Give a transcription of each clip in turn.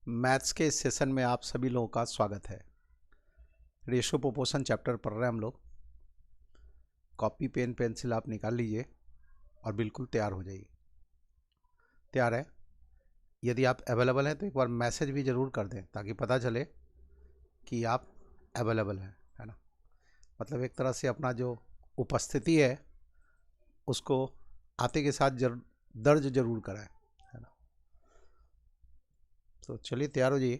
Maths के इस session में आप सभी लोगों का स्वागत है। रेशो प्रोपोर्शन चैप्टर पढ़ रहे हैं हम लोग। कॉपी पेन पेंसिल आप निकाल लीजिए और बिल्कुल तैयार हो जाइए। तैयार है? यदि आप अवेलेबल हैं तो एक बार मैसेज भी ज़रूर कर दें ताकि पता चले कि आप अवेलेबल हैं, है ना। मतलब एक तरह से अपना जो उपस्थिति है उसको आते के साथ दर्ज जरूर कराएं, है ना। तो चलिए तैयार हो जाइए।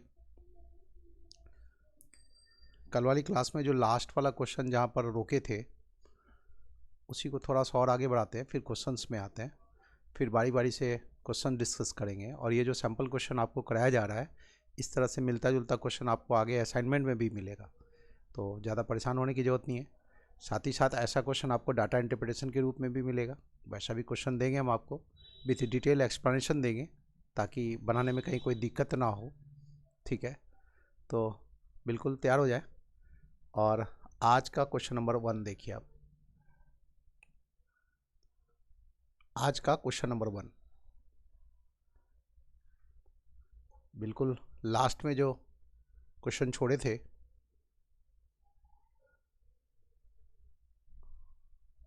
कल वाली क्लास में जो लास्ट वाला क्वेश्चन जहाँ पर रोके थे उसी को थोड़ा सा और आगे बढ़ाते हैं, फिर क्वेश्चंस में आते हैं, फिर बारी बारी से क्वेश्चन डिस्कस करेंगे। और ये जो सैम्पल क्वेश्चन आपको कराया जा रहा है इस तरह से मिलता जुलता क्वेश्चन आपको आगे असाइनमेंट में भी मिलेगा, तो ज़्यादा परेशान होने की ज़रूरत नहीं है। साथ ही साथ ऐसा क्वेश्चन आपको डाटा इंटरप्रिटेशन के रूप में भी मिलेगा, वैसा भी क्वेश्चन देंगे हम आपको, विथ डिटेल एक्सप्लेनेशन देंगे ताकि बनाने में कहीं कोई दिक्कत ना हो। ठीक है, तो बिल्कुल तैयार हो जाए। और आज का क्वेश्चन नंबर 1 देखिए आप। आज का क्वेश्चन नंबर 1 बिल्कुल लास्ट में जो क्वेश्चन छोड़े थे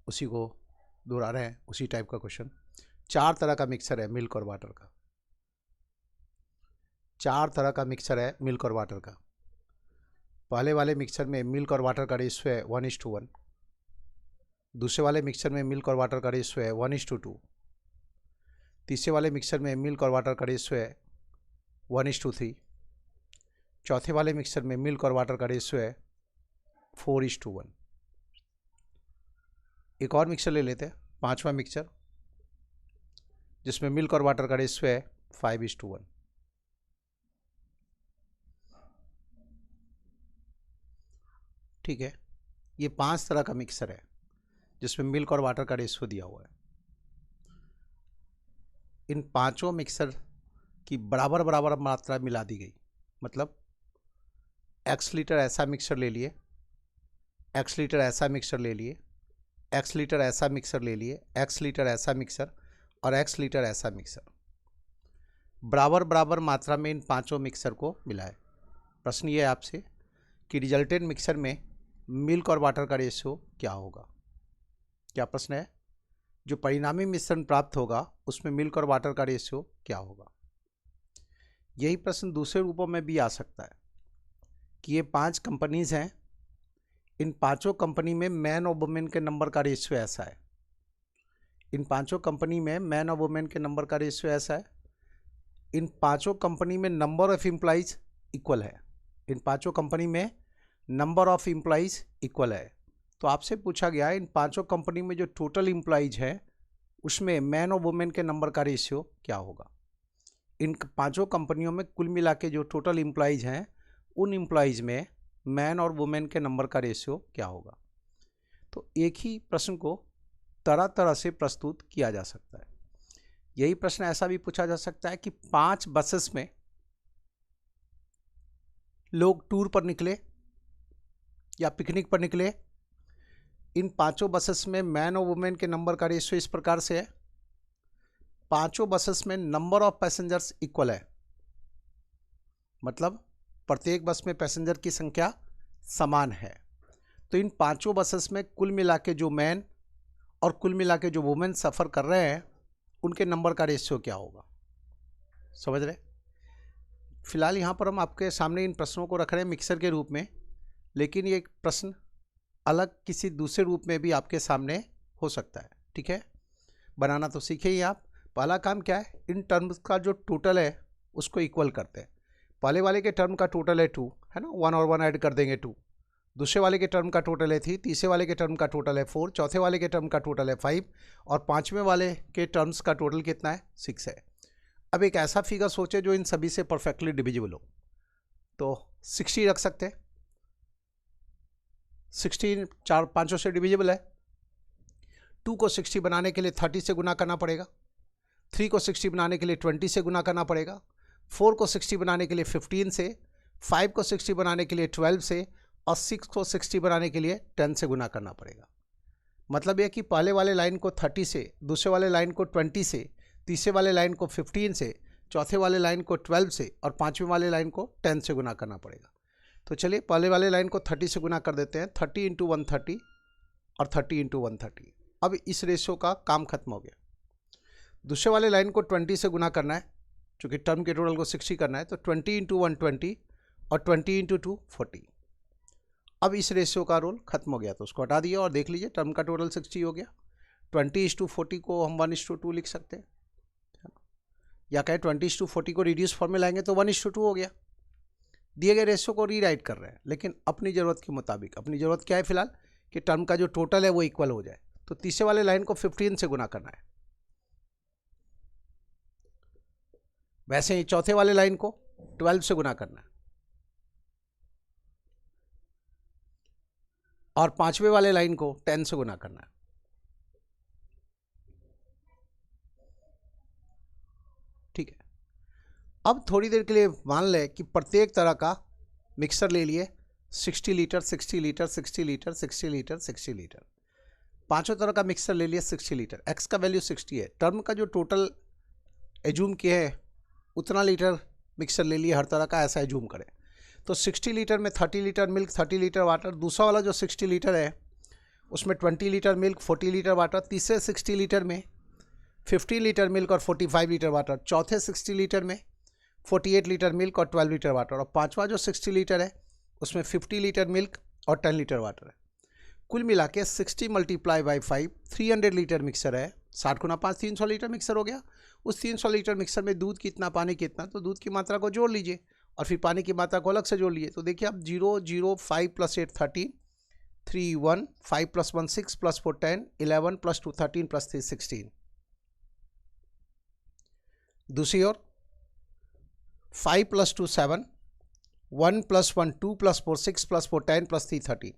उसी को दोहरा रहे हैं, उसी टाइप का क्वेश्चन। 4 तरह का मिक्सर है मिल्क और वाटर का। 4 तरह का मिक्सर है मिल्क और वाटर का। पहले वाले मिक्सर में मिल्क और वाटर का रेशियो है 1:1। दूसरे वाले मिक्सर में मिल्क और वाटर का रेशियो है 1:2। तीसरे वाले मिक्सर में मिल्क और वाटर का रेशियो है 1:3। चौथे वाले मिक्सर में मिल्क और वाटर का रेशियो है 4:1। एक और मिक्सर ले लेते हैं, 5वां मिक्सर, जिसमें मिल्क और वाटर का रेशियो है 5:1। ठीक है, ये 5 तरह का मिक्सर है जिसमें मिल्क और वाटर का रेशियो दिया हुआ है। इन पांचों मिक्सर की बराबर बराबर मात्रा मिला दी गई। मतलब x लीटर ऐसा मिक्सर ले लिए, x लीटर ऐसा मिक्सर ले लिए, x लीटर ऐसा मिक्सर ले लिए, x लीटर ऐसा मिक्सर और x लीटर ऐसा मिक्सर, बराबर बराबर मात्रा में इन पांचों मिक्सर को मिलाए। प्रश्न ये है आपसे कि रिजल्टेंट मिक्सर में मिल्क और वाटर का रेशियो क्या होगा। क्या प्रश्न है? जो परिणामी मिश्रण प्राप्त होगा उसमें मिल्क और वाटर का रेशियो क्या होगा। यही प्रश्न दूसरे रूपों में भी आ सकता है कि ये 5 कंपनीज हैं, इन पांचों कंपनी में मैन और वुमेन के नंबर का रेशियो ऐसा है। इन पांचों कंपनी में मैन और वुमेन के नंबर का रेशियो ऐसा है। इन पांचों कंपनी में नंबर ऑफ एम्प्लॉइज इक्वल है। इन पांचों कंपनी में नंबर ऑफ एम्प्लॉइज इक्वल है। तो आपसे पूछा गया है इन पांचों कंपनी में जो टोटल एम्प्लॉइज है उसमें मैन और वुमेन के नंबर का रेशियो क्या होगा। इन पांचों कंपनियों में कुल मिला के जो टोटल एम्प्लॉइज हैं उन एम्प्लॉइज में मैन और वुमेन के नंबर का रेशियो क्या होगा। तो एक ही प्रश्न को तरह तरह से प्रस्तुत किया जा सकता है। यही प्रश्न ऐसा भी पूछा जा सकता है कि 5 बसेस में लोग टूर पर निकले या पिकनिक पर निकले। इन पांचों बसेस में मैन और वुमेन के नंबर का रेशियो इस प्रकार से है। पांचों बसेस में नंबर ऑफ पैसेंजर्स इक्वल है, मतलब प्रत्येक बस में पैसेंजर की संख्या समान है। तो इन पांचों बसेस में कुल मिला के जो मैन और कुल मिला के जो वुमेन सफ़र कर रहे हैं उनके नंबर का रेशियो क्या होगा। समझ रहे? फिलहाल यहाँ पर हम आपके सामने इन प्रश्नों को रख रहे हैं मिक्सर के रूप में, लेकिन ये प्रश्न अलग किसी दूसरे रूप में भी आपके सामने हो सकता है। ठीक है, बनाना तो सीखे ही आप। पहला काम क्या है, इन टर्म्स का जो टोटल है उसको इक्वल करते हैं। पहले वाले के टर्म का टोटल है 2, है ना, 1 और 1 ऐड कर देंगे 2। दूसरे वाले के टर्म का टोटल है 3, तीसरे वाले के टर्म का टोटल है 4, चौथे वाले के टर्म का टोटल है 5 और पाँचवें वाले के टर्म्स का टोटल कितना है, 6 है। अब एक ऐसा फिगर सोचे जो इन सभी से परफेक्टली डिविजिबल हो, तो 60 रख सकते हैं। 16 4 5 से डिविजिबल है। 2 को 60 बनाने के लिए 30 से गुना करना पड़ेगा। 3 को 60 बनाने के लिए 20 से गुना करना पड़ेगा। 4 को 60 बनाने के लिए 15 से, 5 को 60 बनाने के लिए 12 से और 6 को 60 बनाने के लिए 10 से गुना करना पड़ेगा। मतलब यह कि पहले वाले लाइन को 30 से, दूसरे वाले लाइन को 20 से, तीसरे वाले लाइन को 15 से, चौथे वाले लाइन को 12 से और पाँचवें वाले लाइन को 10 से गुना करना पड़ेगा। तो चलिए पहले वाले लाइन को 30 से गुना कर देते हैं, 30 × 130 और 30 × 130। अब इस रेशियो का काम खत्म हो गया। दूसरे वाले लाइन को 20 से गुना करना है, चूँकि टर्म के टोटल को 60 करना है, तो 20 × 120 और 20 × 2 40। अब इस रेशियो का रोल खत्म हो गया, तो उसको हटा दिया और देख लीजिए टर्म का टोटल 60 हो गया। 20:40 को हम 1:2 लिख सकते हैं, या कहें 20:40 को रिड्यूस फॉर्म में लाएंगे तो 1:2 हो गया। दिए गए रेशियो को रीराइट कर रहे हैं, लेकिन अपनी ज़रूरत के मुताबिक। अपनी ज़रूरत क्या है फिलहाल, कि टर्म का जो टोटल है वो इक्वल हो जाए। तो तीसरे वाले लाइन को 15 से गुना करना है, वैसे ही चौथे वाले लाइन को 12 से गुना करना है, और पांचवें वाले लाइन को 10 से गुना करना है। ठीक है, अब थोड़ी देर के लिए मान लें कि प्रत्येक तरह का मिक्सर ले लिए, 60 litre 60 litre 60 litre 60 litre 60 litre, पांचों तरह का मिक्सर ले लिया 60 लीटर। एक्स का वैल्यू 60 है, टर्म का जो टोटल एज्यूम किया है उतना लीटर मिक्सर ले लिए हर तरह का, ऐसा एज्यूम करें। तो 60 लीटर में 30 लीटर मिल्क 30 लीटर वाटर, दूसरा वाला जो 60 लीटर है उसमें 20 लीटर मिल्क 40 लीटर वाटर, तीसरे 60 लीटर में 15 लीटर मिल्क और 45 लीटर वाटर, चौथे 60 लीटर में 48 लीटर मिल्क और 12 लीटर वाटर, और पांचवा जो 60 लीटर है उसमें 50 लीटर मिल्क और 10 लीटर वाटर है। कुल मिला के 60 × 5 300 लीटर मिक्सर है। 60 × 5 300 लीटर मिक्सर हो गया। उस 300 लीटर मिक्सर में दूध कितना, पानी कितना, तो दूध की मात्रा को जोड़ लीजिए और फिर पानी की मात्रा को अलग से जोड़ लीजिए। तो देखिए आप 0 0 5 + 8 13 3 1 5 + 1 6 + 4 10 11 + 2 13 + 3 16। दूसरी ओर 5 + 2 7 1 + 1 2 + 4 6 + 4 10 + 3 13।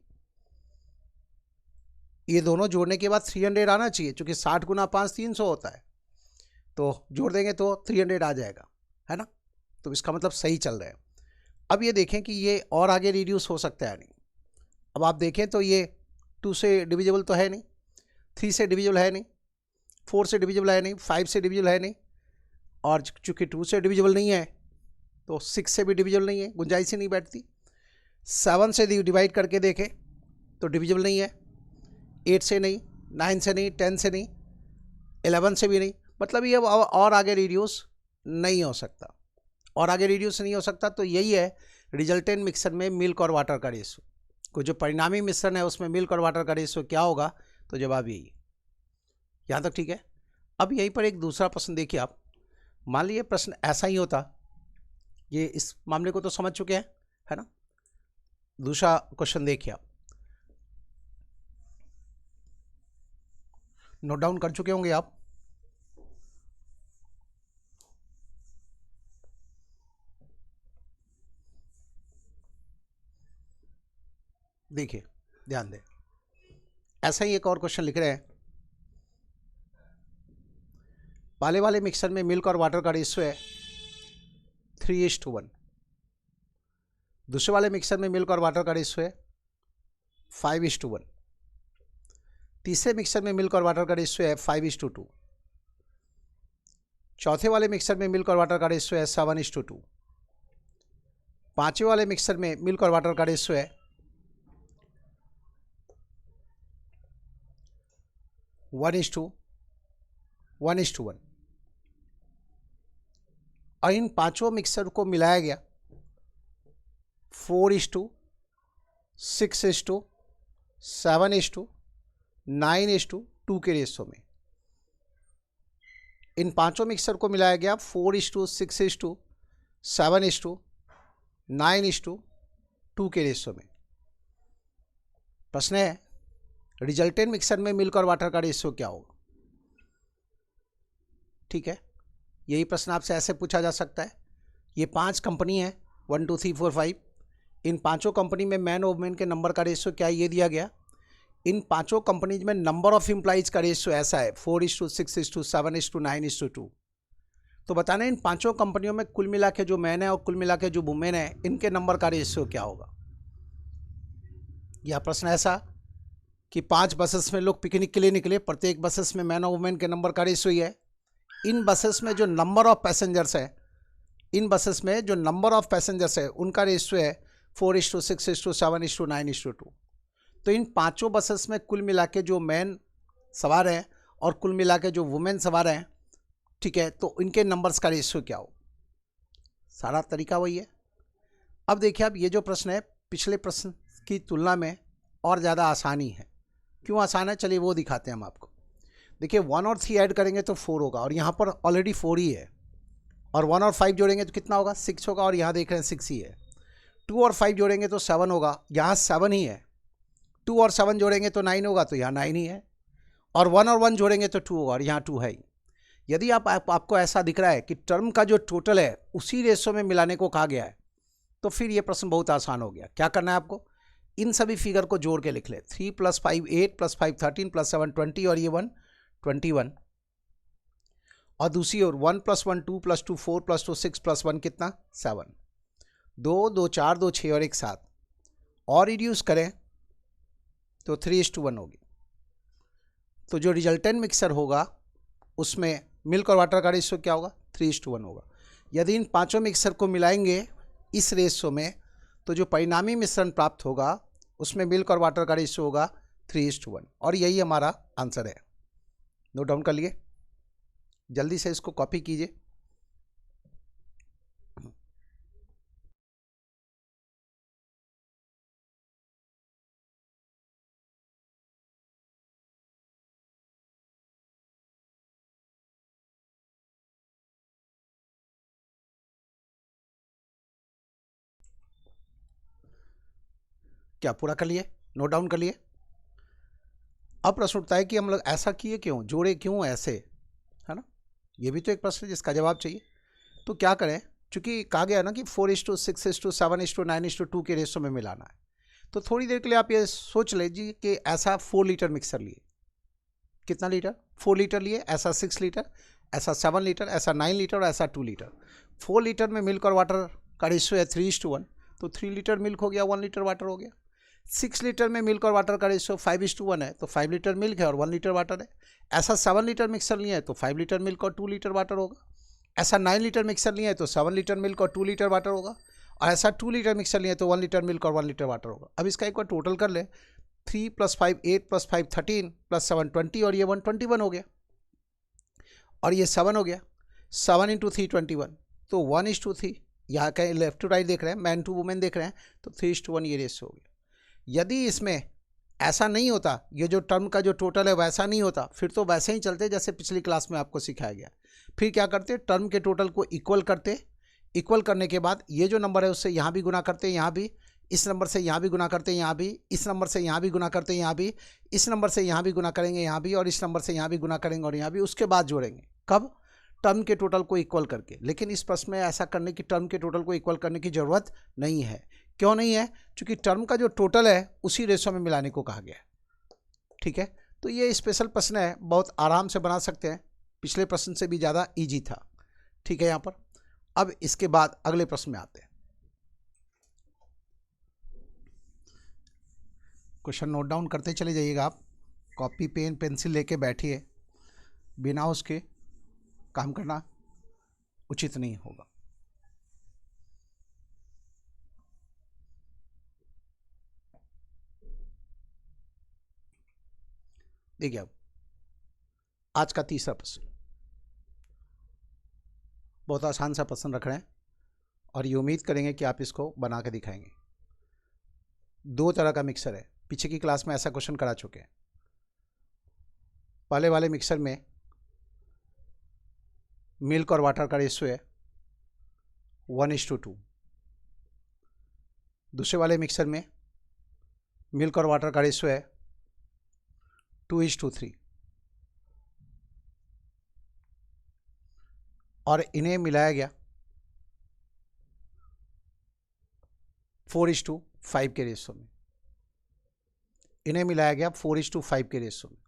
ये दोनों जोड़ने के बाद 300 आना चाहिए, क्योंकि 60 × 5 300 होता है, तो जोड़ देंगे तो 300 आ जाएगा, है ना। तो इसका मतलब सही चल रहा है। अब ये देखें कि ये और आगे रिड्यूस हो सकता है नहीं। अब आप देखें तो ये 2 से डिविजिबल तो है नहीं, 3 से डिविजिबल है नहीं, 4 से डिविजिबल है नहीं, 5 से डिविजिबल है नहीं, और चूँकि 2 से डिविजिबल नहीं है तो 6 से भी डिविजिबल नहीं है, गुंजाइश ही नहीं बैठती। 7 से डिवाइड करके देखें तो डिविजिबल नहीं है, 8 से नहीं, 9 से नहीं, 10 से नहीं, 11 से भी नहीं। मतलब ये और आगे रिड्यूस नहीं हो सकता, और आगे रिड्यूस नहीं हो सकता। तो यही है रिजल्टेंट मिक्सर में मिल्क और वाटर का रेशियो। को जो परिणामी मिश्रण है उसमें मिल्क और वाटर का रेशियो क्या होगा, तो जवाब यही। यहाँ तक ठीक है। अब यहीं पर एक दूसरा प्रश्न देखिए आप। मान लीजिए प्रश्न ऐसा ही होता, ये इस मामले को तो समझ चुके हैं, है ना। दूसरा क्वेश्चन देखिए आप, नोट डाउन कर चुके होंगे आप। देखिए ध्यान दें, ऐसा ही एक और क्वेश्चन लिख रहे हैं। पहले वाले मिक्सर में मिल्क और वाटर का रेशियो है 3:1। दूसरे वाले मिक्सर में मिल्क और वाटर का रेशियो है 5:1। तीसरे मिक्सर में मिल्क और वाटर का रेशियो है 5:2। चौथे वाले मिक्सर में मिल्क और वाटर का रेशियो है 7:2। पांचवें वाले मिक्सर में मिल्क और वाटर का रेशियो है 1:1। और इन पांचों मिक्सर को मिलाया गया 4:6:7:9:2 के रेशियो में। इन पांचों मिक्सर को मिलाया गया 4:6:7:9:2 के रेशियो में। प्रश्न है रिजल्टेंट मिक्सर में मिल्क और वाटर का रेशियो क्या होगा। ठीक है, यही प्रश्न आपसे ऐसे पूछा जा सकता है। ये 5 कंपनी है 1 2 3 4 5। इन पांचों कंपनी में मैन और वुमेन के नंबर का रेशियो क्या है, ये दिया गया। इन पांचों कंपनीज में नंबर ऑफ एम्प्लॉइज का रेशियो ऐसा है 4:6:7:9:2। तो बताना इन पांचों कंपनियों में कुल मिला के जो मैन है और कुल मिला के जो वुमेन है, इनके नंबर का रेशियो क्या होगा। यह प्रश्न ऐसा कि 5 बसेस में लोग पिकनिक के लिए निकले, प्रत्येक बसेस में मैन और वुमेन के नंबर का रेशियो ही है इन बसेस में जो नंबर ऑफ पैसेंजर्स है, इन बसेस में जो नंबर ऑफ पैसेंजर्स है उनका रेशियो है 4:6:7:9:2। तो इन पांचों बसेस में कुल मिला के जो मैन सवार हैं और कुल मिला के जो वुमेन सवार हैं, ठीक है, तो इनके नंबर्स का रेशियो क्या हो। सारा तरीका वही है। अब देखिए, अब ये जो प्रश्न है पिछले प्रश्न की तुलना में और ज़्यादा आसानी है। क्यों आसान है, चलिए वो दिखाते हैं हम आपको। देखिए 1 और 3 ऐड करेंगे तो 4 होगा, और यहाँ पर ऑलरेडी 4 ही है, और 1 और 5 जोड़ेंगे तो कितना होगा, 6 होगा, और यहाँ देख रहे हैं 6 ही है। 2 और 5 जोड़ेंगे तो 7 होगा, यहाँ 7 ही है। 2 और 7 जोड़ेंगे तो 9 होगा, तो यहाँ 9 ही है। और 1 और 1 जोड़ेंगे तो 2 होगा, और यहाँ 2 है ही। यदि आपको ऐसा दिख रहा है कि टर्म का जो टोटल है उसी रेशो में मिलाने को कहा गया है, तो फिर ये प्रश्न बहुत आसान हो गया। क्या करना है आपको, इन सभी फिगर को जोड़ के लिख ले। 3 + 5 8 + 5 13 + 7 20, और ये 1 21। और दूसरी ओर 1 + 1 2 + 2 4 + 2 6 + 1 कितना, 7। 2 2 4 2 6 और 1 7, और रिड्यूस करें तो 3:1 होगी। तो जो रिजल्टेंट मिक्सर होगा उसमें मिल्क और वाटर का रेशियो क्या होगा, 3:1 होगा। यदि इन पांचों मिक्सर को मिलाएंगे इस रेशियो में, तो जो परिणामी मिश्रण प्राप्त होगा उसमें मिल्क और वाटर का रेशियो होगा 3:1, और यही हमारा आंसर है। नोट डाउन कर लिए, जल्दी से इसको कॉपी कीजिए। क्या पूरा कर लिए, नोट डाउन कर लिए। अब प्रश्न उठता है कि हम लोग ऐसा किए क्यों, जोड़े क्यों ऐसे, है ना। ये भी तो एक प्रश्न है जिसका जवाब चाहिए। तो क्या करें, चूंकि कहा गया ना कि 4:6:7:9:2 के रेशो में मिलाना है, तो थोड़ी देर के लिए आप ये सोच लीजिए कि ऐसा 4 लीटर मिक्सर लिए, कितना लीटर, 4 लीटर लिए, ऐसा 6 लीटर, ऐसा 7 लीटर, ऐसा 9 लीटर और ऐसा 2 लीटर। 4 लीटर में मिल्क और वाटर का रेशियो है 3:1, तो 3 लीटर मिल्क हो गया, 1 लीटर वाटर हो गया। 6 लीटर में मिल्क और वाटर का रेशियो 5:1 है, तो 5 लीटर मिल्क है और 1 लीटर वाटर है। ऐसा 7 लीटर मिक्सर लिए है तो 5 लीटर मिल्क और 2 लीटर वाटर होगा। ऐसा 9 लीटर मिक्सर लिए है तो 7 लीटर मिल्क और 2 लीटर वाटर होगा। और ऐसा 2 लीटर मिक्सर लिए तो 1 लीटर मिल्क और 1 लीटर वाटर होगा। अब इसका एक बार टोटल कर ले, 3 + 5 8 + 5 13 + 7 20, और ये 121 हो गया, और ये 7 हो गया। 7 × 3 21, तो 1:3। यहाँ कहीं लेफ्ट टू राइट देख रहे हैं, मैन टू वुमेन देख रहे हैं, तो 3:1 ये रेशियो हो गया। यदि इसमें ऐसा नहीं होता, ये जो टर्म का जो टोटल है वैसा नहीं होता, फिर तो वैसे ही चलते जैसे पिछली क्लास में आपको सिखाया गया। फिर क्या करते, टर्म के टोटल को इक्वल करते, इक्वल करने के बाद ये जो नंबर है उससे यहाँ भी गुना करते, यहाँ भी, इस नंबर से यहाँ भी गुना करते, यहाँ भी, इस नंबर से यहाँ भी गुना करते, यहाँ भी, इस नंबर से यहाँ भी गुना करेंगे, यहाँ भी, और इस नंबर से यहाँ भी गुना करेंगे, और यहाँ भी। उसके बाद जोड़ेंगे, कब, टर्म के टोटल को इक्वल करके। लेकिन इस प्रश्न में ऐसा करने की, टर्म के टोटल को इक्वल करने की जरूरत नहीं है। क्यों नहीं है, क्योंकि टर्म का जो टोटल है उसी रेशो में मिलाने को कहा गया है। ठीक है, तो ये स्पेशल प्रश्न है, बहुत आराम से बना सकते हैं, पिछले प्रश्न से भी ज़्यादा इजी था। ठीक है, यहाँ पर अब इसके बाद अगले प्रश्न में आते हैं। क्वेश्चन नोट डाउन करते चले जाइएगा आप, कॉपी पेन पेंसिल लेके बैठिए, बिना उसके काम करना उचित नहीं होगा। देखिए अब आज का तीसरा प्रश्न, बहुत आसान सा प्रश्न रख रहे हैं, और ये उम्मीद करेंगे कि आप इसको बना के दिखाएंगे। 2 तरह का मिक्सर है, पीछे की क्लास में ऐसा क्वेश्चन करा चुके हैं। पहले वाले मिक्सर में मिल्क और वाटर का रेशियो है 1:2। दूसरे वाले मिक्सर में मिल्क और वाटर का रेशियो है 2:3, और इन्हें मिलाया गया 4:5 के रेशियो में। इन्हें मिलाया गया 4:5 के रेशियो में।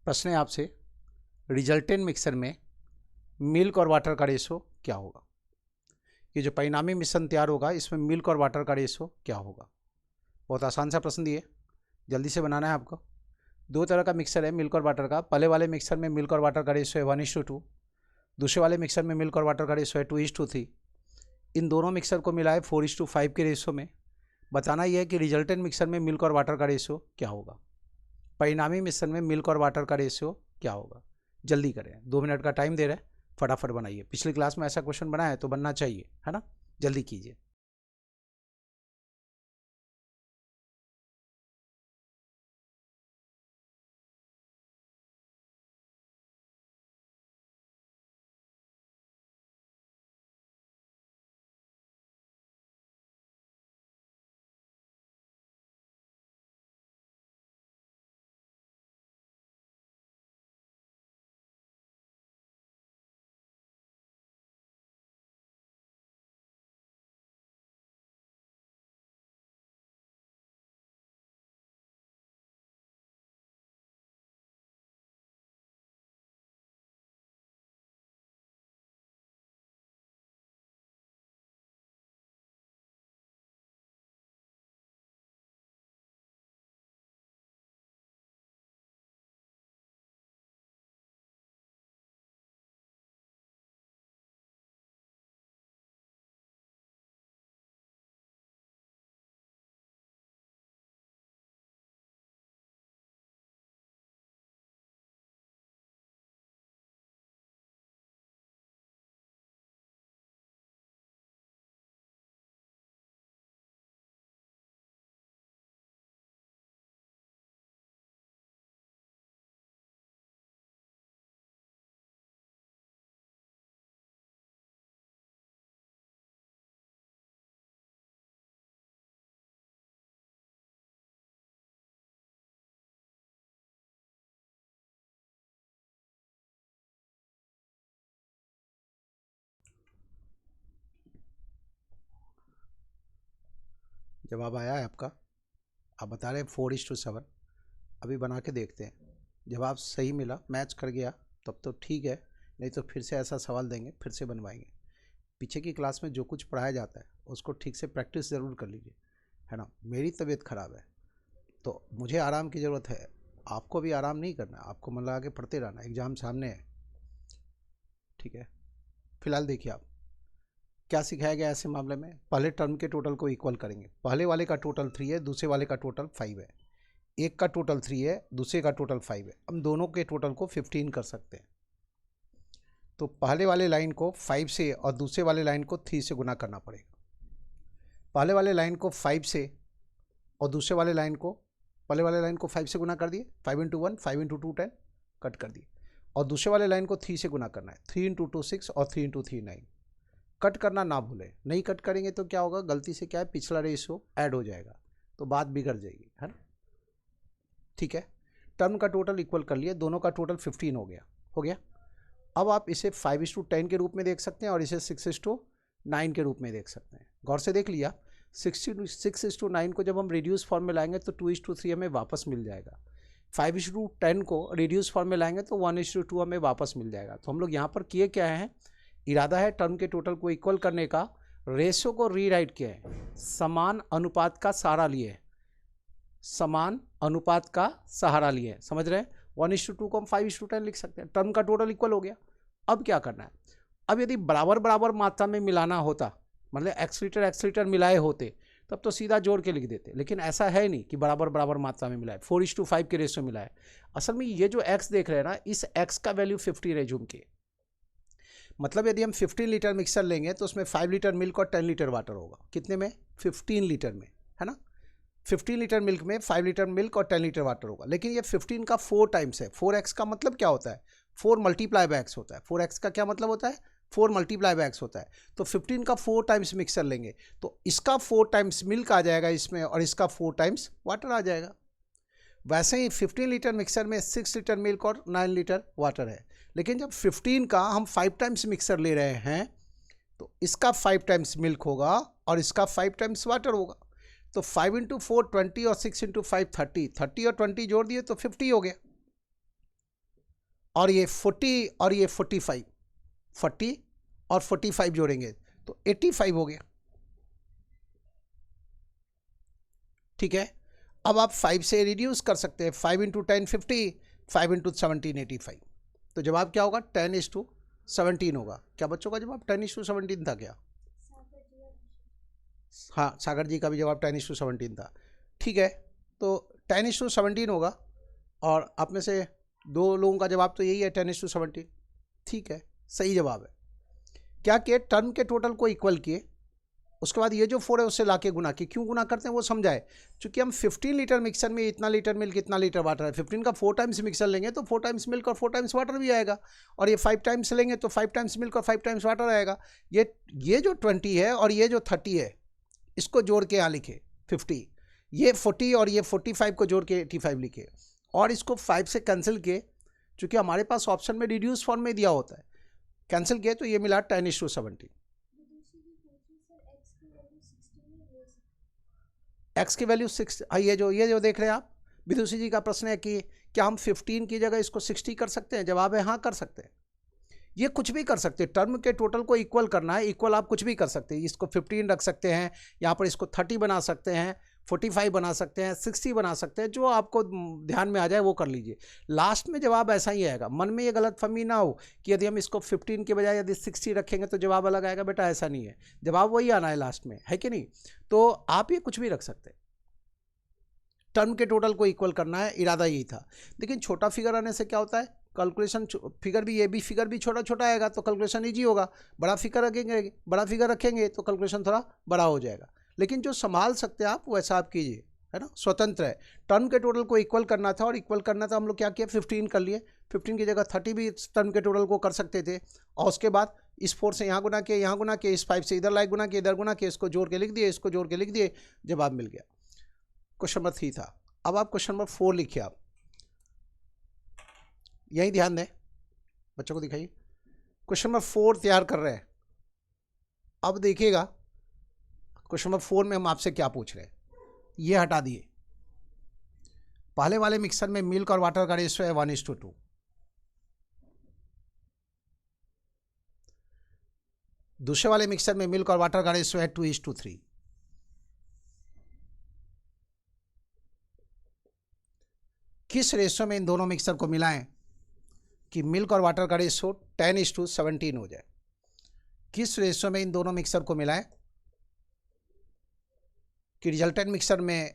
प्रश्न है आपसे, रिजल्टेंट मिक्सर में मिल्क और वाटर का रेशियो क्या होगा। ये जो परिणामी मिश्रण तैयार होगा इसमें मिल्क और वाटर का रेशियो क्या होगा। बहुत आसान सा प्रश्न दिए, जल्दी से बनाना है आपको। दो तरह का मिक्सर है मिल्क और वाटर का। पहले वाले मिक्सर में मिल्क और वाटर का रेशियो है 1:2, दूसरे वाले मिक्सर में मिल्क और वाटर का रेशियो है 2:3। इन दोनों मिक्सर को मिलाए 4:5 के रेशियो में। बताना यह है कि रिजल्टेंट मिक्सर में मिल्क और वाटर का रेशियो क्या होगा, परिणामी मिश्रण में मिल्क और वाटर का रेशियो क्या होगा। जल्दी करें, 2 मिनट का टाइम दे रहे हैं, फटाफट बनाइए। पिछली क्लास में ऐसा क्वेश्चन बना है तो बनना चाहिए, है ना। जल्दी कीजिए। जवाब आया है आपका, आप बता रहे हैं 4:7। अभी बना के देखते हैं, जवाब सही मिला, मैच कर गया तब तो ठीक है, नहीं तो फिर से ऐसा सवाल देंगे, फिर से बनवाएंगे। पीछे की क्लास में जो कुछ पढ़ाया जाता है उसको ठीक से प्रैक्टिस ज़रूर कर लीजिए, है ना। मेरी तबीयत ख़राब है तो मुझे आराम की ज़रूरत है, आपको भी आराम नहीं करना, आपको मन लगा के पढ़ते रहना, एग्ज़ाम सामने है, ठीक है। फिलहाल देखिए आप क्या सिखाया गया ऐसे मामले में। पहले टर्म के टोटल को इक्वल करेंगे। पहले वाले का टोटल 3 है, दूसरे वाले का टोटल 5 है। एक का टोटल 3 है, दूसरे का टोटल 5 है। हम दोनों के टोटल को 15 कर सकते हैं। तो पहले वाले लाइन को 5 से और दूसरे वाले लाइन को 3 से गुना करना पड़ेगा। पहले वाले लाइन को 5 से और दूसरे वाले लाइन को, पहले वाले लाइन को 5 से गुना कर दिए, 5 × 1 5 × 2 10, कट कर दिए। और दूसरे वाले लाइन को 3 से गुना करना है, 3 × 2 6 और 3 × 3 9। कट करना ना भूलें, नहीं कट करेंगे तो क्या होगा, गलती से क्या है, पिछला रेशियो ऐड हो जाएगा तो बात बिगड़ जाएगी, है ना। ठीक है, टर्म का टोटल इक्वल कर लिए, दोनों का टोटल 15 हो गया। अब आप इसे 5:10 के रूप में देख सकते हैं और इसे 6:9 के रूप में देख सकते हैं। गौर से देख लिया, 6:9 को जब हम रिड्यूस फॉर्म में लाएंगे तो 2:3 हमें वापस मिल जाएगा। 5:10 को रिड्यूस फॉर्म में लाएंगे तो 1:2 हमें वापस मिल जाएगा। तो हम लोग यहाँ पर किए क्या है, इरादा है टर्म के टोटल को इक्वल करने का, रेशियो को रीराइट किया है, समान अनुपात का सहारा लिए, समान अनुपात का सहारा लिए, समझ रहे हैं। 1:2 को हम 5:10 लिख सकते हैं, टर्म का टोटल इक्वल हो गया। अब क्या करना है, अब यदि बराबर बराबर मात्रा में मिलाना होता, मतलब x लीटर मिलाए होते, तब तो सीधा जोड़ के लिख देते, लेकिन ऐसा है नहीं कि बराबर बराबर मात्रा में मिलाए, 4:5 के रेशियो मिलाए। असल में ये जो x देख रहे हैं ना, इस x का वैल्यू 50 रेज्यूम की, मतलब यदि हम 15 लीटर मिक्सर लेंगे तो उसमें 5 लीटर मिल्क और 10 लीटर वाटर होगा। कितने में, 15 लीटर में, है ना। 15 लीटर मिल्क में 5 लीटर मिल्क और 10 लीटर वाटर होगा। लेकिन ये 15 का 4 टाइम्स है। 4x का मतलब क्या होता है, 4 × x होता है। 4x का क्या मतलब होता है, 4 × x होता है। तो 15 का 4 टाइम्स मिक्सर लेंगे तो इसका 4 टाइम्स मिल्क आ जाएगा इसमें और इसका 4 टाइम्स वाटर आ जाएगा। वैसे ही 15 लीटर मिक्सर में 6 लीटर मिल्क और 9 लीटर वाटर है, लेकिन जब 15 का हम 5 टाइम्स मिक्सर ले रहे हैं तो इसका 5 टाइम्स मिल्क होगा और इसका 5 टाइम्स वाटर होगा। तो 5 × 4 20 और 6 × 5 30, 30 और 20 जोड़ दिए तो 50 हो गया। और ये 40 और ये 45, 40 और 45 जोड़ेंगे तो 85 हो गया। ठीक है, अब आप 5 से रिड्यूस कर सकते हैं, 5 इंटू 10 50, 5 इंटू 17 85। तो जवाब क्या होगा, 10:17 होगा। क्या बच्चों का जवाब 10:17 था क्या? हाँ, सागर जी का भी जवाब 10:17 था। ठीक है, तो 10:17 होगा, और आप में से 2 लोगों का जवाब तो यही है 10:17। ठीक है, सही जवाब है। क्या किए, टर्म के टोटल को इक्वल किए, उसके बाद ये जो 4 है उससे लाके गुना किए। क्यों गुना करते हैं वो समझाए। चूंकि हम 15 लीटर मिक्सर में इतना लीटर मिल्क इतना लीटर वाटर है, 15 का 4 टाइम्स मिक्सर लेंगे तो 4 टाइम्स मिल्क और 4 टाइम्स वाटर भी आएगा, और ये 5 टाइम्स लेंगे तो 5 टाइम्स मिल्क और 5 टाइम्स वाटर आएगा। ये जो 20 है और ये जो 30 है, इसको जोड़ के यहाँ लिखे 50, ये 40 और ये 45 को जोड़ के 85 लिखे, और इसको 5 से कैंसिल किए। चूंकि हमारे पास ऑप्शन में रिड्यूस फॉर्म में दिया होता है, कैंसिल किए तो ये मिला 10:17। एक्स की वैल्यू 6, ये जो देख रहे हैं आप, विदुषी जी का प्रश्न है कि क्या हम 15 की जगह इसको 60 कर सकते हैं? जवाब है हाँ, कर सकते हैं। ये कुछ भी कर सकते हैं, टर्म के टोटल को इक्वल करना है, इक्वल आप कुछ भी कर सकते हैं। इसको 15 रख सकते हैं, यहाँ पर इसको 30 बना सकते हैं, 45 बना सकते हैं, 60 बना सकते हैं, जो आपको ध्यान में आ जाए वो कर लीजिए। लास्ट में जवाब ऐसा ही आएगा। मन में ये गलतफहमी ना हो कि यदि हम इसको 15 के बजाय यदि 60 रखेंगे तो जवाब अलग आएगा। बेटा ऐसा नहीं है, जवाब वही आना है लास्ट में, है कि नहीं? तो आप ये कुछ भी रख सकते हैं, टर्म के टोटल को इक्वल करना है, इरादा यही था। लेकिन छोटा फिगर आने से क्या होता है, कैलकुलेशन फिगर भी, ये भी फिगर भी छोटा छोटा आएगा तो कैलकुलेशन ईजी होगा। बड़ा फिगर रखेंगे तो कैलकुलेशन थोड़ा बड़ा हो जाएगा। लेकिन जो संभाल सकते हैं आप वैसा आप कीजिए, है ना, स्वतंत्र है। टर्म के टोटल को इक्वल करना था, और इक्वल करना था हम लोग क्या किया, 15 कर लिए। 15 की जगह 30 भी टर्म के टोटल को कर सकते थे, और उसके बाद इस 4 से यहाँ गुना किया, यहाँ गुना किया, इस 5 से इधर लाइक गुना किया, इधर गुना किया, इसको जोड़ के लिख दिए, इसको जोड़ के लिख दिए, जवाब मिल गया। क्वेश्चन नंबर 3 था। अब आप क्वेश्चन नंबर 4 लिखिए। आप यही ध्यान दें, बच्चों को दिखाइए। क्वेश्चन नंबर 4 तैयार कर रहे हैं। अब देखिएगा क्वेश्चन नंबर 4 में हम आपसे क्या पूछ रहे हैं। ये हटा दिए। पहले वाले मिक्सर में मिल्क और वाटर का रेशियो है 1:2। दूसरे वाले मिक्सर में मिल्क और वाटर का रेशियो है 2:3। किस रेशियो में इन दोनों मिक्सर को मिलाएं कि मिल्क और वाटर का रेशियो 10:17 हो जाए? किस रेशियो में इन दोनों मिक्सर को मिलाएं कि रिजल्टेंट मिक्सर में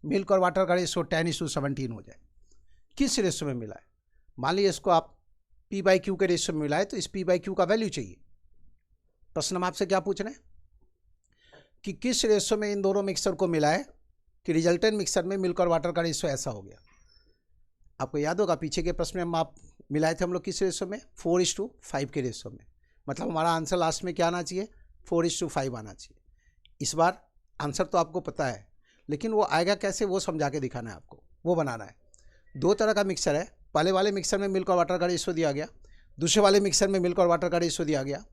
मिल्क और वाटर का रेशियो 10:17 हो जाए? किस रेशियो में मिलाएं? मान लीजिए इसको आप P/Q के रेशियो में मिलाए, तो इस P/Q का वैल्यू चाहिए। प्रश्न हम आपसे क्या पूछ रहे हैं कि किस रेशियो में इन दोनों मिक्सर को मिलाए कि रिजल्टेंट मिक्सर में मिल्क और वाटर का रेशियो ऐसा हो गया। आपको याद होगा पीछे के प्रश्न में हम आप मिलाए थे हम लोग किस रेशियो में, 4:5 के रेशियो में। मतलब हमारा आंसर लास्ट में क्या आना चाहिए, 4:5 आना चाहिए। इस बार आंसर तो आपको पता है, लेकिन वो आएगा कैसे वो समझा के दिखाना है आपको, वो बनाना है। 2 तरह का मिक्सर है। पहले वाले मिक्सर में मिल्क और वाटर का रेशियो दिया गया, दूसरे वाले मिक्सर में मिल्क और वाटर का रेशियो दिया गया।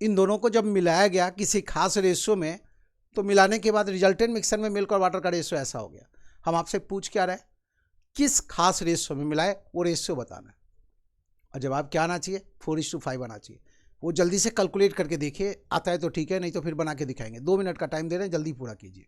इन दोनों को जब मिलाया गया किसी खास रेशियो में, तो मिलाने के बाद रिजल्टेंट मिक्सर में मिल्क और वाटर का रेशियो ऐसा हो गया। हम आपसे पूछ क्या रहे, किस खास रेशियो में मिलाए, वो रेशियो बताना है। और जवाब क्या आना चाहिए, 4:5 आना चाहिए। वो जल्दी से कैलकुलेट करके देखिए, आता है तो ठीक है, नहीं तो फिर बना के दिखाएंगे। 2 मिनट का टाइम दे रहे हैं, जल्दी पूरा कीजिए।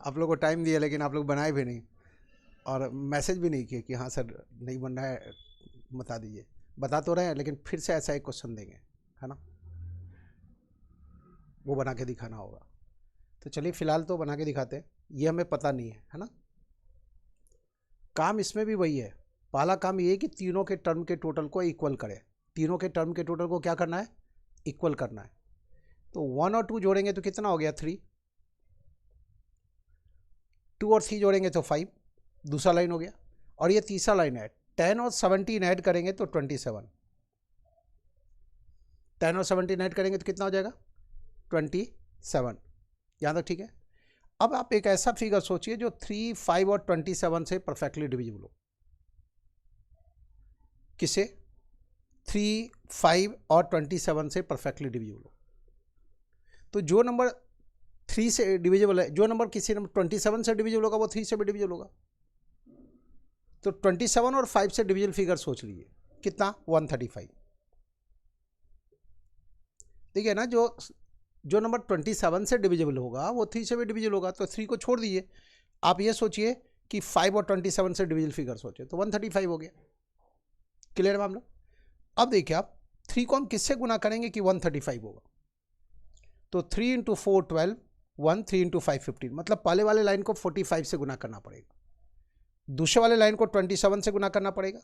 आप लोग को टाइम दिया लेकिन आप लोग बनाए भी नहीं और मैसेज भी नहीं किए कि हाँ सर नहीं बन रहा है, बता दीजिए। बता तो रहे हैं लेकिन फिर से ऐसा एक क्वेश्चन देंगे, है ना, वो बना के दिखाना होगा। तो चलिए फिलहाल तो बना के दिखाते हैं, ये हमें पता नहीं है ना। काम इसमें भी वही है, पहला काम ये है कि तीनों के टर्म के टोटल को इक्वल करें। तीनों के टर्म के टोटल को क्या करना है, इक्वल करना है। तो 1 और 2 जोड़ेंगे तो कितना हो गया 3, 2 और 3 जोड़ेंगे तो 5, दूसरा लाइन हो गया। और ये तीसरा लाइन है 10 और 17 ऐड करेंगे तो 27, 10 और 17 ऐड करेंगे तो कितना हो जाएगा 27। यहाँ तक ठीक है। अब आप एक ऐसा फिगर सोचिए जो 3, 5 और 27 से परफेक्टली डिविजिबल हो। किसे, 3, 5 और 27 से परफेक्टली डिविजिबल हो। तो जो नंबर 3 से डिविजिबल है, जो नंबर किसी नंबर 27 से डिविजिबल होगा वो 3 से भी डिविजिबल होगा। तो 27 और 5 से डिविजिबल फिगर सोच लीजिए कितना, 135। देखिए ना, जो नंबर 27 से डिविजिबल होगा वो 3 से भी डिविजिबल होगा। तो 3 को छोड़ दीजिए, आप ये सोचिए कि 5 और 27 से डिविजिबल फिगर सोचिए, तो 135 हो गया। क्लियर मामला। अब देखिए आप 3 को हम किससे गुना करेंगे कि 135 होगा। तो 3 × 4 12, 1, 3 × 5 15, मतलब पहले वाले लाइन को 45 से गुना करना पड़ेगा, दूसरे वाले लाइन को 27 से गुना करना पड़ेगा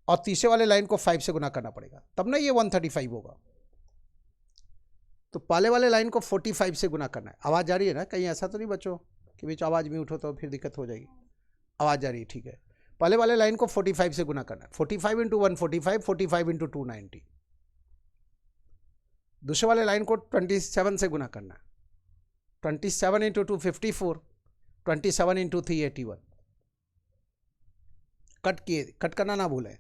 और तीसरे वाले लाइन को 5 से गुना करना पड़ेगा, तब ना ये 135 होगा। तो पहले वाले लाइन को 45 से गुना करना है। आवाज़ जा रही है ना, कहीं ऐसा तो नहीं बच्चों कि बीच आवाज़ म्यूट हो तो फिर दिक्कत हो जाएगी। आवाज़ जा रही है, ठीक है। पहले वाले लाइन को 45 से गुना करना है, 45 × 145, 45 × 290। दूसरे वाले लाइन को 27 से गुना करना है, 27 × 2 54, 27 × 3 81। कट करना ना भूलें।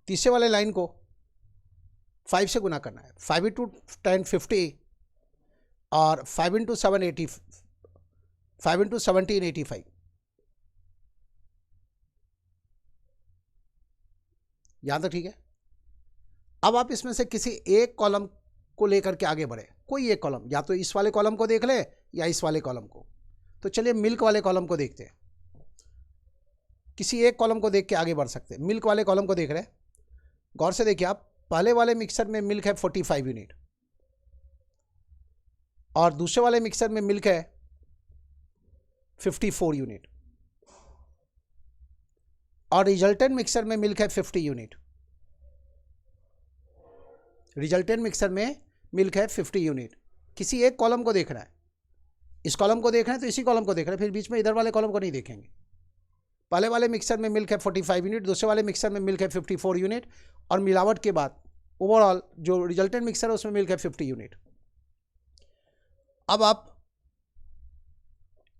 तीसरे वाले लाइन को 5 से गुना करना है, 5 × 10 50 और 5 × 7 80, 5 × 17 85। यहाँ तक ठीक है। अब आप इसमें से किसी एक कॉलम को लेकर के आगे बढ़े, कोई एक कॉलम, या तो इस वाले कॉलम को देख ले या इस वाले कॉलम को। तो चलिए मिल्क वाले कॉलम को देखते हैं। किसी एक कॉलम को देख के आगे बढ़ सकते हैं। मिल्क वाले कॉलम को देख रहे हैं, गौर से देखिए आप, पहले वाले मिक्सर में मिल्क है 45 यूनिट और दूसरे वाले मिक्सर में मिल्क है 54 यूनिट और रिजल्टेंट मिक्सर में मिल्क है 50 यूनिट। रिजल्टेंट मिक्सर में मिल्क है 50 यूनिट। किसी एक कॉलम को देखना है, इस कॉलम को देख रहे हैं तो इसी कॉलम को देख रहे हैं, फिर बीच में इधर वाले कॉलम को नहीं देखेंगे। पहले वाले मिक्सर में मिल्क है 45 यूनिट, दूसरे वाले मिक्सर में मिल्क है 54 यूनिट और मिलावट के बाद ओवरऑल जो रिजल्टेंट मिक्सर है उसमें मिल्क है 50 यूनिट। अब आप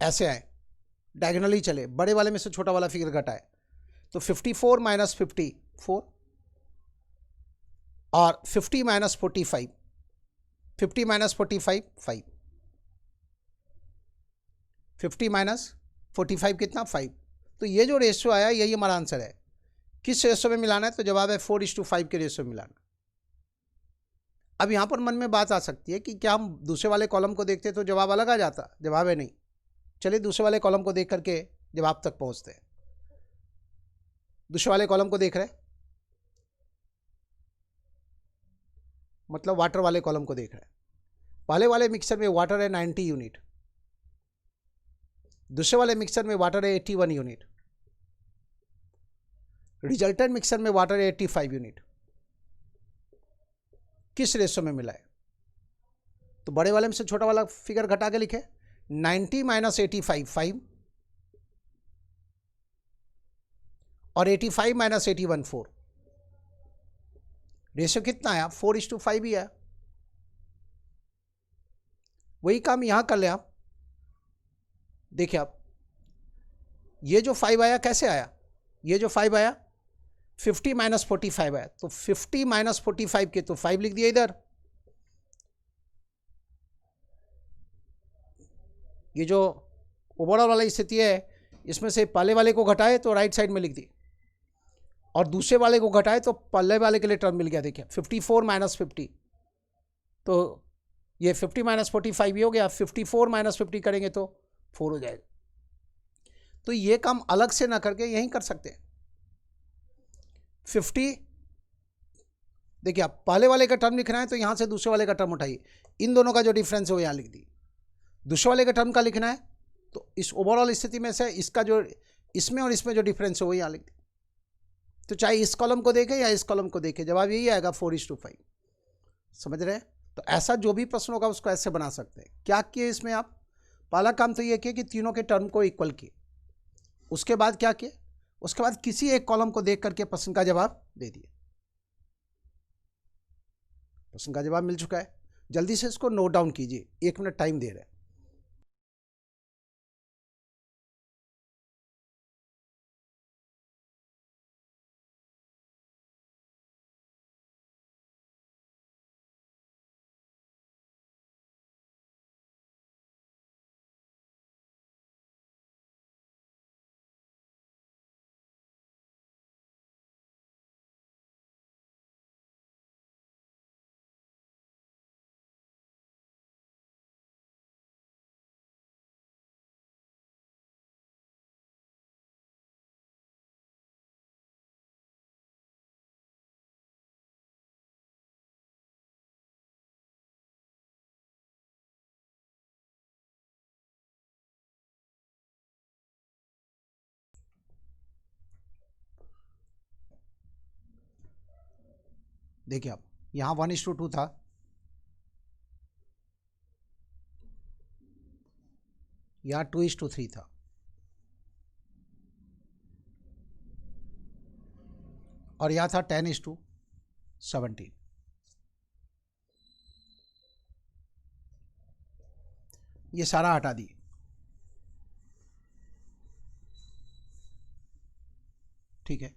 ऐसे आए, डायगोनली चले, बड़े वाले में से छोटा वाला फिगर घटाए, तो 54 - 54 और 50 - 45, 50 - 45 5, 50 - 45 कितना 5। तो ये जो रेशियो आया यही हमारा आंसर है। किस रेशियो में मिलाना है, तो जवाब है 4:5 के रेशियो में मिलाना। अब यहाँ पर मन में बात आ सकती है कि क्या हम दूसरे वाले कॉलम को देखते तो जवाब अलग आ जाता, जवाब है नहीं। चलिए दूसरे वाले कॉलम को देख करके जवाब तक पहुँचते हैं। दूसरे वाले कॉलम को देख रहे हैं, मतलब वाटर वाले कॉलम को देख रहे हैं। पहले वाले मिक्सर में वाटर है 90 यूनिट, दूसरे वाले मिक्सर में वाटर है 81 यूनिट, रिजल्टेंट मिक्सर में वाटर है 85 यूनिट। किस रेशो में मिला है, तो बड़े वाले में से छोटा वाला फिगर घटा के लिखे, 90 - 85 5 और 85 - 81 4। रेशियो कितना आया, 4:5 ही आया। वही काम यहां कर ले आप। देखिए आप, ये जो 5 आया कैसे आया, ये जो 5 आया 50 - 45 आया, तो 50 - 45 के तो 5 लिख दिया इधर। ये जो ओवरऑल वाला स्थिति है इसमें से पहले वाले को घटाए तो राइट साइड में लिख दी और दूसरे वाले को घटाए तो पहले वाले के लिए टर्म मिल गया। देखिए 54 - 50, तो ये 50 - 45 ही हो गया। 54 - 50 करेंगे तो 4 हो जाएगा। तो ये काम अलग से ना करके यहीं कर सकते हैं। 50, देखिए आप पहले वाले का टर्म लिखना है तो यहाँ से दूसरे वाले का टर्म उठाइए, इन दोनों का जो डिफरेंस है वो यहाँ लिख दी। दूसरे वाले का टर्म का लिखना है तो इस ओवरऑल स्थिति में से इसका जो इसमें और इसमें जो डिफरेंस है वो यहाँ लिख दी। तो चाहे इस कॉलम को देखें या इस कॉलम को देखें, जवाब यही आएगा 4:5। समझ रहे हैं? तो ऐसा जो भी प्रश्न होगा उसको ऐसे बना सकते हैं। क्या किए इसमें आप? पहला काम तो ये किया कि तीनों के टर्म को इक्वल किए। उसके बाद क्या किए? उसके बाद किसी एक कॉलम को देख करके प्रश्न का जवाब दे दिए। प्रश्न का जवाब मिल चुका है। जल्दी से इसको नोट डाउन कीजिए, 1 मिनट टाइम दे रहे हैं। देखिए आप यहाँ 1:2 था, यहाँ 2:3 था, और यहाँ था 10:17। ये सारा हटा दिए। ठीक है,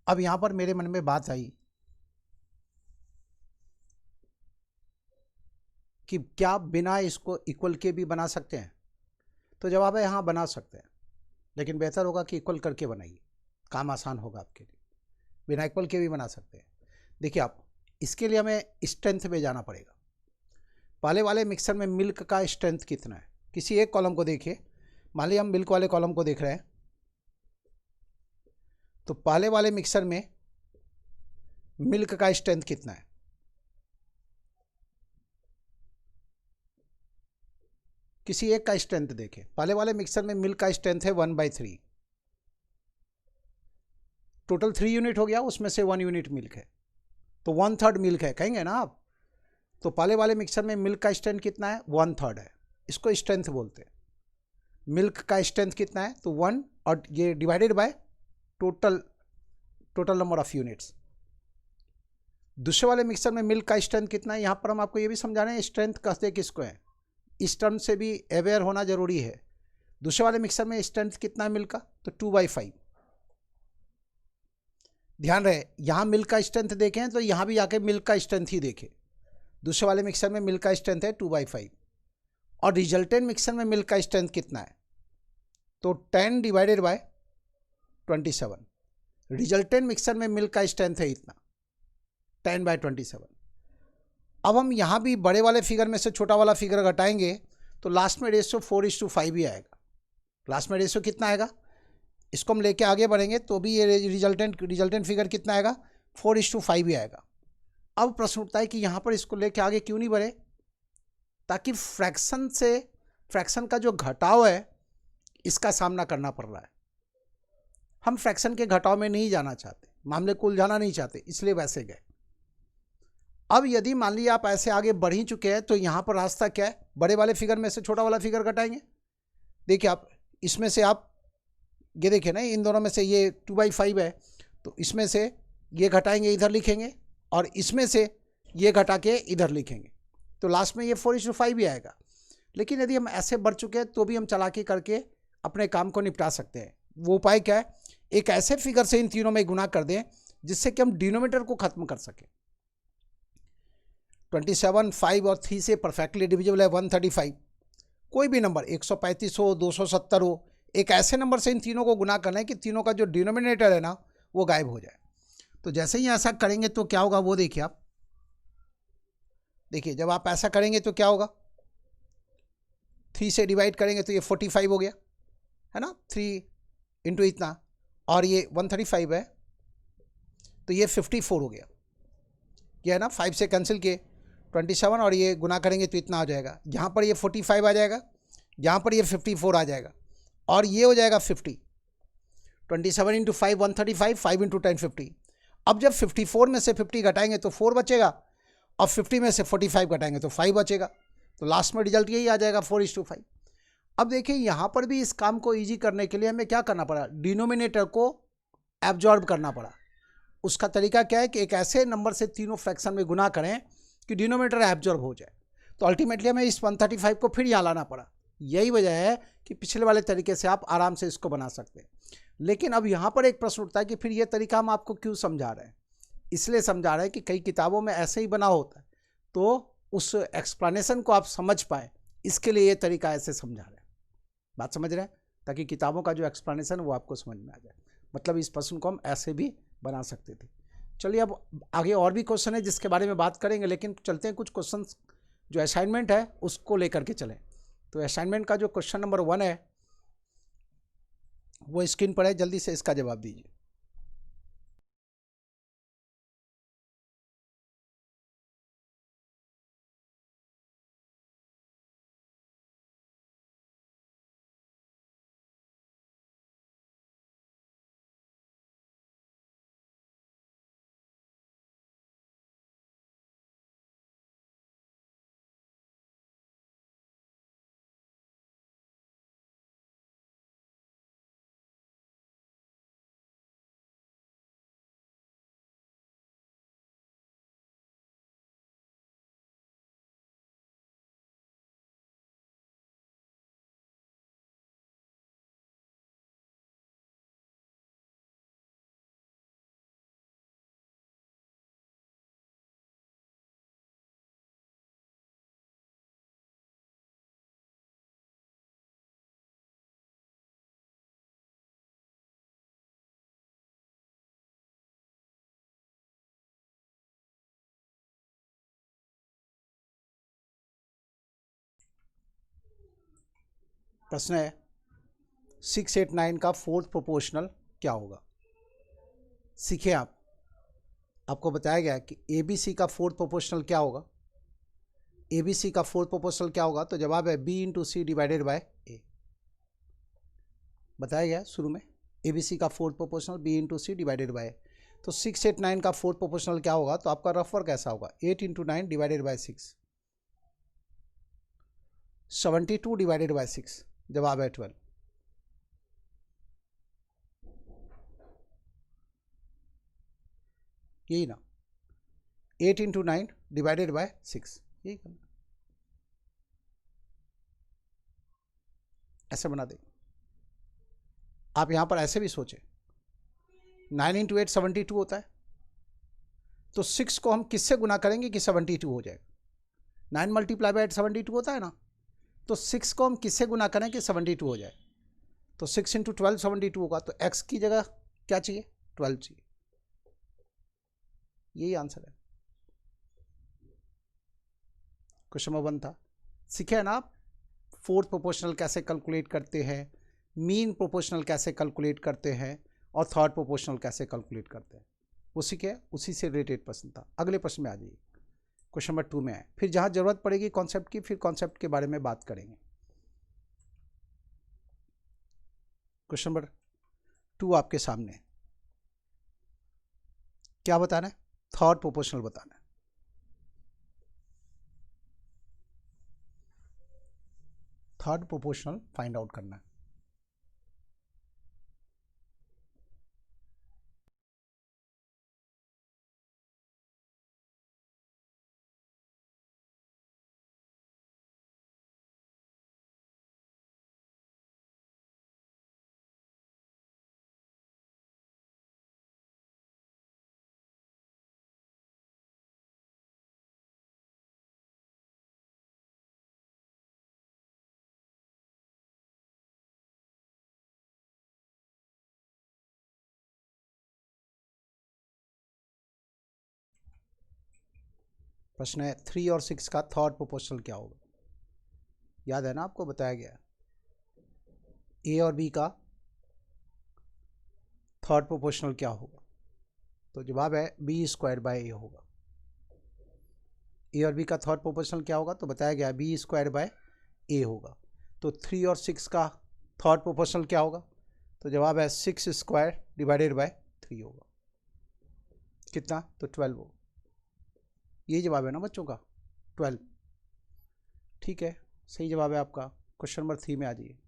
अब यहाँ पर मेरे मन में बात आई कि क्या बिना इसको इक्वल के भी बना सकते हैं? तो जवाब है हाँ, बना सकते हैं, लेकिन बेहतर होगा कि इक्वल करके बनाइए, काम आसान होगा आपके लिए। बिना इक्वल के भी बना सकते हैं। देखिए आप, इसके लिए हमें स्ट्रेंथ में जाना पड़ेगा। पहले वाले मिक्सर में मिल्क का स्ट्रेंथ कितना है? किसी एक कॉलम को देखिए, मान लीजिए हम मिल्क वाले कॉलम को देख रहे हैं, तो पहले वाले मिक्सर में मिल्क का स्ट्रेंथ कितना है? किसी एक का स्ट्रेंथ देखें। पहले वाले मिक्सर में मिल्क का स्ट्रेंथ है 1/3। टोटल 3 यूनिट हो गया, उसमें से 1 यूनिट मिल्क है, तो 1/3 मिल्क है, कहेंगे ना आप। तो पहले वाले मिक्सर में मिल्क का स्ट्रेंथ कितना है? 1/3 है, इसको स्ट्रेंथ बोलते हैं। मिल्क का स्ट्रेंथ कितना है? तो 1, और ये divided by total number of units. दूसरे वाले मिक्सर में मिल्क का स्ट्रेंथ कितना है? यहाँ पर हम आपको ये भी समझा रहे हैं स्ट्रेंथ कहते किसको है, इस टर्म से भी अवेयर होना जरूरी है। दूसरे वाले मिक्सर में स्ट्रेंथ कितना है मिल्क का? तो 2/5। ध्यान रहे, यहाँ मिल्क का स्ट्रेंथ देखें तो यहाँ भी आके मिल्क का स्ट्रेंथ ही देखें। दूसरे वाले मिक्सर में मिल्क का स्ट्रेंथ है 2/5, और रिजल्टेंट मिक्सर में मिल्क का स्ट्रेंथ कितना है? तो 10/27। रिजल्टेंट मिक्सर में मिल्क का स्ट्रेंथ है इतना, 10/27। अब हम यहाँ भी बड़े वाले फिगर में से छोटा वाला फिगर घटाएंगे तो लास्ट में रेशियो 4:5 ही आएगा। लास्ट में रेशियो कितना आएगा? इसको हम लेके आगे बढ़ेंगे तो भी ये रिजल्टेंट फिगर कितना आएगा? 4:5 ही आएगा। अब प्रश्न उठता है कि यहाँ पर इसको लेके आगे क्यों नहीं बढ़े? ताकि फ्रैक्शन का जो घटाव है इसका सामना करना पड़ रहा है। हम फ्रैक्शन के घटाव में नहीं जाना चाहते, मामले को उलझाना नहीं चाहते, इसलिए वैसे गए। अब यदि मान लीजिए आप ऐसे आगे बढ़ ही चुके हैं तो यहाँ पर रास्ता क्या है? बड़े वाले फिगर में से छोटा वाला फिगर घटाएंगे। देखिए आप, इसमें से आप ये देखिए ना, इन दोनों में से ये 2/5 है, तो इसमें से ये घटाएंगे, इधर लिखेंगे, और इसमें से ये घटा के इधर लिखेंगे, तो लास्ट में ये 4:5 ही आएगा। लेकिन यदि हम ऐसे बढ़ चुके हैं तो भी हम चालाकी करके अपने काम को निपटा सकते हैं। वो उपाय क्या है? एक ऐसे फिगर से इन तीनों में गुना कर दें जिससे कि हम डिनोमिनेटर को खत्म कर सकें। 27, 5 और 3 से परफेक्टली डिविजिबल है 135। कोई भी नंबर 135 हो, 270 हो, एक ऐसे नंबर से इन तीनों को गुना करना है कि तीनों का जो डिनोमिनेटर है ना वो गायब हो जाए। तो जैसे ही ऐसा करेंगे तो क्या होगा वो देखिए आप। देखिए जब आप ऐसा करेंगे तो क्या होगा? 3 से डिवाइड करेंगे तो ये 45 हो गया, है ना, 3 इंटू इतना, और ये 135 है तो ये 54 हो गया, ये है ना, 5 से कैंसिल किए 27 और ये गुना करेंगे तो इतना हो जाएगा। यहाँ पर ये 45 आ जाएगा, यहाँ पर ये 54 आ जाएगा, और ये हो जाएगा 50। 27 इंटू 5 135, 5 इंटू 10 50। अब जब 54 में से 50 घटाएंगे तो 4 बचेगा, और 50 में से 45 घटाएंगे तो 5 बचेगा, तो लास्ट में रिजल्ट यही आ जाएगा 4:5। अब देखिए यहाँ पर भी इस काम को ईजी करने के लिए हमें क्या करना पड़ा, डिनोमिनेटर को एब्जॉर्ब करना पड़ा। उसका तरीका क्या है कि एक ऐसे नंबर से तीनों फ्रैक्शन में गुना करें कि डिनोमिनेटर एब्जॉर्ब हो जाए। तो अल्टीमेटली हमें इस 135 को फिर यहाँ लाना पड़ा। यही वजह है कि पिछले वाले तरीके से आप आराम से इसको बना सकते हैं। लेकिन अब यहाँ पर एक प्रश्न उठता है कि फिर ये तरीका हम आपको क्यों समझा रहे हैं। इसलिए समझा रहे हैं कि कई किताबों में ऐसे ही बना होता है, तो उस एक्सप्लेनेशन को आप समझ पाए, इसके लिए ये तरीका ऐसे समझा रहे हैं। बात समझ रहे हैं, ताकि किताबों का जो एक्सप्लेनेशन है वो आपको समझ में आ जाए। मतलब इस प्रश्न को हम ऐसे भी बना सकते थे। चलिए अब आगे और भी क्वेश्चन है जिसके बारे में बात करेंगे, लेकिन चलते हैं कुछ क्वेश्चन जो असाइनमेंट है उसको लेकर के चलें। तो असाइनमेंट का जो क्वेश्चन नंबर 1 है वो स्क्रीन पर है, जल्दी से इसका जवाब दीजिए। प्रश्न है 689 का फोर्थ प्रोपोर्शनल क्या होगा। सीखे आपको बताया गया कि ABC का फोर्थ प्रोपोर्शनल क्या होगा। ABC का फोर्थ प्रोपोर्शनल क्या होगा, तो जवाब है B into c divided by A। बताया गया शुरू में, ABC का fourth proportional B into c divided by. तो 689 का फोर्थ प्रोपोर्शनल क्या होगा, तो आपका रफ वर्क ऐसा होगा 8 into 9 divided by 6, 72 divided by 6, जवाब है 12। यही ना, 8 इंटू 9 डिवाइडेड बाय 6, यही करना, ऐसे बना दें। आप यहाँ पर ऐसे भी सोचें, 9 इंटू 8 72 होता है, तो 6 को हम किससे गुना करेंगे कि 72 हो जाएगा। 9 मल्टीप्लाई बाय 8 72 होता है ना, तो 6 को हम किससे गुना करें कि 72 हो जाए, तो 6 इंटू 12 72 होगा। तो x की जगह क्या चाहिए, 12 चाहिए। यही आंसर है। क्वेश्चन नंबर 1 था। सीखे है ना आप, फोर्थ प्रोपोर्शनल कैसे कैलकुलेट करते हैं, मीन प्रोपोर्शनल कैसे कैलकुलेट करते हैं, और थर्ड प्रोपोर्शनल कैसे कैलकुलेट करते हैं, वो सीखे। उसी से रिलेटेड प्रश्न था। अगले प्रश्न में आ जाइए, क्वेश्चन नंबर 2 में आए। फिर जहाँ जरूरत पड़ेगी कॉन्सेप्ट की, फिर कॉन्सेप्ट के बारे में बात करेंगे। क्वेश्चन नंबर 2 आपके सामने क्या बताना है, थर्ड प्रोपोर्शनल बताना है। थर्ड प्रोपोर्शनल फाइंड आउट करना है। प्रश्न है 3 और 6 का थर्ड प्रोपोर्शनल क्या होगा। याद है ना, आपको बताया गया है। ए और बी का थर्ड प्रोपोर्शनल क्या होगा? तो जवाब है बी स्क्वायर बाय ए होगा। ए और बी का थर्ड प्रोपोर्शनल क्या होगा? तो बताया गया बी स्क्वायर बाय ए होगा। तो 3 और 6 का थर्ड प्रोपोर्शनल क्या होगा? तो जवाब है 6 स्क्वायर डिवाइडेड बाय 3 होगा। कितना? तो 12 होगा। यही जवाब है ना बच्चों का, 12। ठीक है, सही जवाब है आपका। क्वेश्चन नंबर 3 में आ जाइए।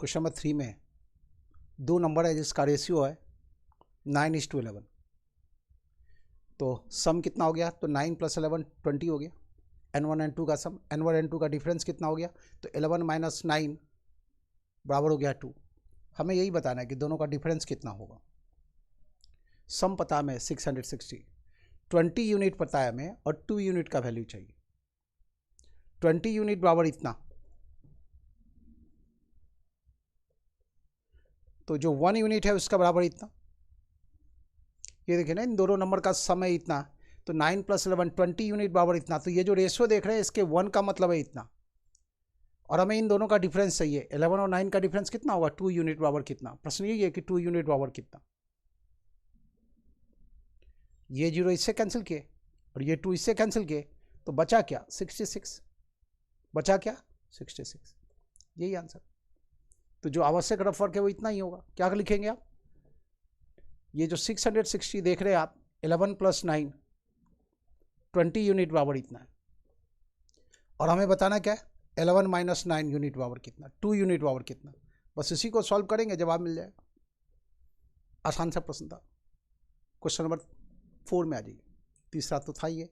क्वेश्चन नंबर 3 में दो नंबर है जिसका रेशियो है 9:11। तो सम कितना हो गया? तो 9 + 11 20 हो गया। N1 N2 का सम, N1 N2 का डिफरेंस कितना हो गया? तो 11 - 9 बराबर हो गया 2। हमें यही बताना है कि दोनों का डिफरेंस कितना होगा। सम पता हमें 660, 20 यूनिट पता है हमें और 2 यूनिट का वैल्यू चाहिए। 20 यूनिट बराबर इतना, तो जो 1 यूनिट है उसका बराबर इतना। ये देखिए ना, इन दोनों नंबर का सम है इतना। तो 9 + 11 20 यूनिट बराबर इतना। तो ये जो रेशियो देख रहे हैं इसके 1 का मतलब है इतना, और हमें इन दोनों का डिफरेंस चाहिए। 11 और 9 का डिफरेंस कितना होगा? 2 यूनिट बराबर कितना? प्रश्न यही है कि 2 यूनिट बराबर कितना। ये 0 इससे कैंसिल किए और ये 2 इससे कैंसिल किए, तो बचा क्या? 66। बचा क्या? 66। यही आंसर। तो जो आवश्यक रफवर्क है वो इतना ही होगा। क्या लिखेंगे आप? ये जो 660 देख रहे हैं आप, 11 + 9 20 यूनिट बराबर इतना है, और हमें बताना क्या है? 11 - 9 यूनिट बराबर कितना, 2 यूनिट बराबर कितना। बस इसी को सॉल्व करेंगे, जवाब मिल जाएगा। आसान सा प्रश्न था। क्वेश्चन नंबर 4 में आ जाइए। तीसरा तो था ही है।